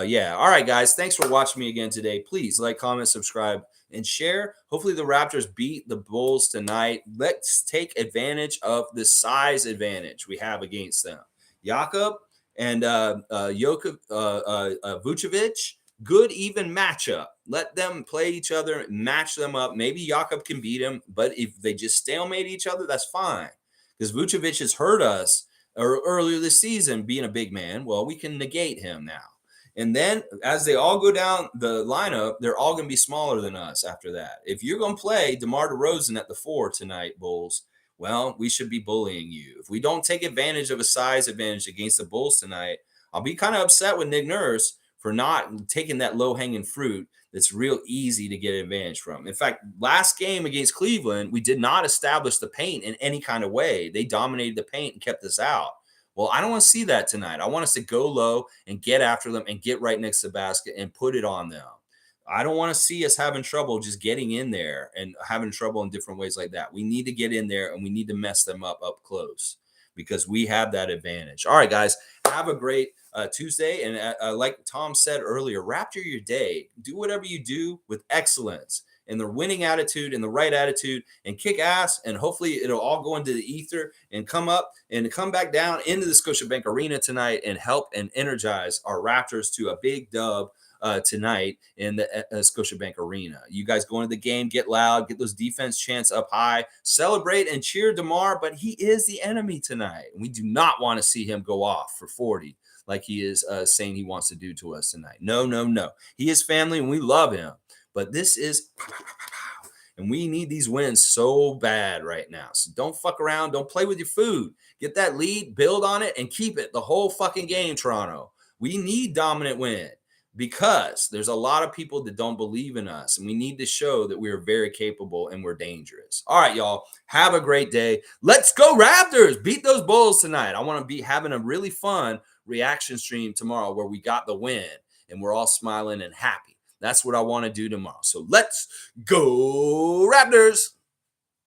Yeah. All right, guys. Thanks for watching me again today. Please like, comment, subscribe, and share. Hopefully the Raptors beat the Bulls tonight. Let's take advantage of the size advantage we have against them. Jakob and Vucevic. Good even matchup. Let them play each other, match them up. Maybe Jakob can beat him, but if they just stalemate each other, that's fine. Because Vucevic has hurt us earlier this season being a big man. Well, we can negate him now. And then as they all go down the lineup, they're all going to be smaller than us after that. If you're going to play DeMar DeRozan at the 4 tonight, Bulls, well, we should be bullying you. If we don't take advantage of a size advantage against the Bulls tonight, I'll be kind of upset with Nick Nurse for not taking that low-hanging fruit that's real easy to get advantage from. In fact, last game against Cleveland, we did not establish the paint in any kind of way. They dominated the paint and kept us out. Well, I don't want to see that tonight. I want us to go low and get after them and get right next to the basket and put it on them. I don't want to see us having trouble just getting in there and having trouble in different ways like that. We need to get in there and we need to mess them up close because we have that advantage. All right, guys, have a great Tuesday. And like Tom said earlier, Raptor your day. Do whatever you do with excellence and the winning attitude and the right attitude and kick ass. And hopefully it'll all go into the ether and come up and come back down into the Scotiabank Arena tonight and help and energize our Raptors to a big dub tonight in the Scotiabank Arena. You guys go into the game, get loud, get those defense chants up high, celebrate and cheer DeMar, but he is the enemy tonight. We do not want to see him go off for 40. like he is saying he wants to do to us tonight. No, no, no. He is family and we love him. But this is, and we need these wins so bad right now. So don't fuck around. Don't play with your food. Get that lead, build on it, and keep it the whole fucking game, Toronto. We need dominant win because there's a lot of people that don't believe in us, and we need to show that we are very capable and we're dangerous. All right, y'all. Have a great day. Let's go Raptors. Beat those Bulls tonight. I want to be having a really fun reaction stream tomorrow where we got the win and we're all smiling and happy. That's what I want to do tomorrow. So let's go Raptors.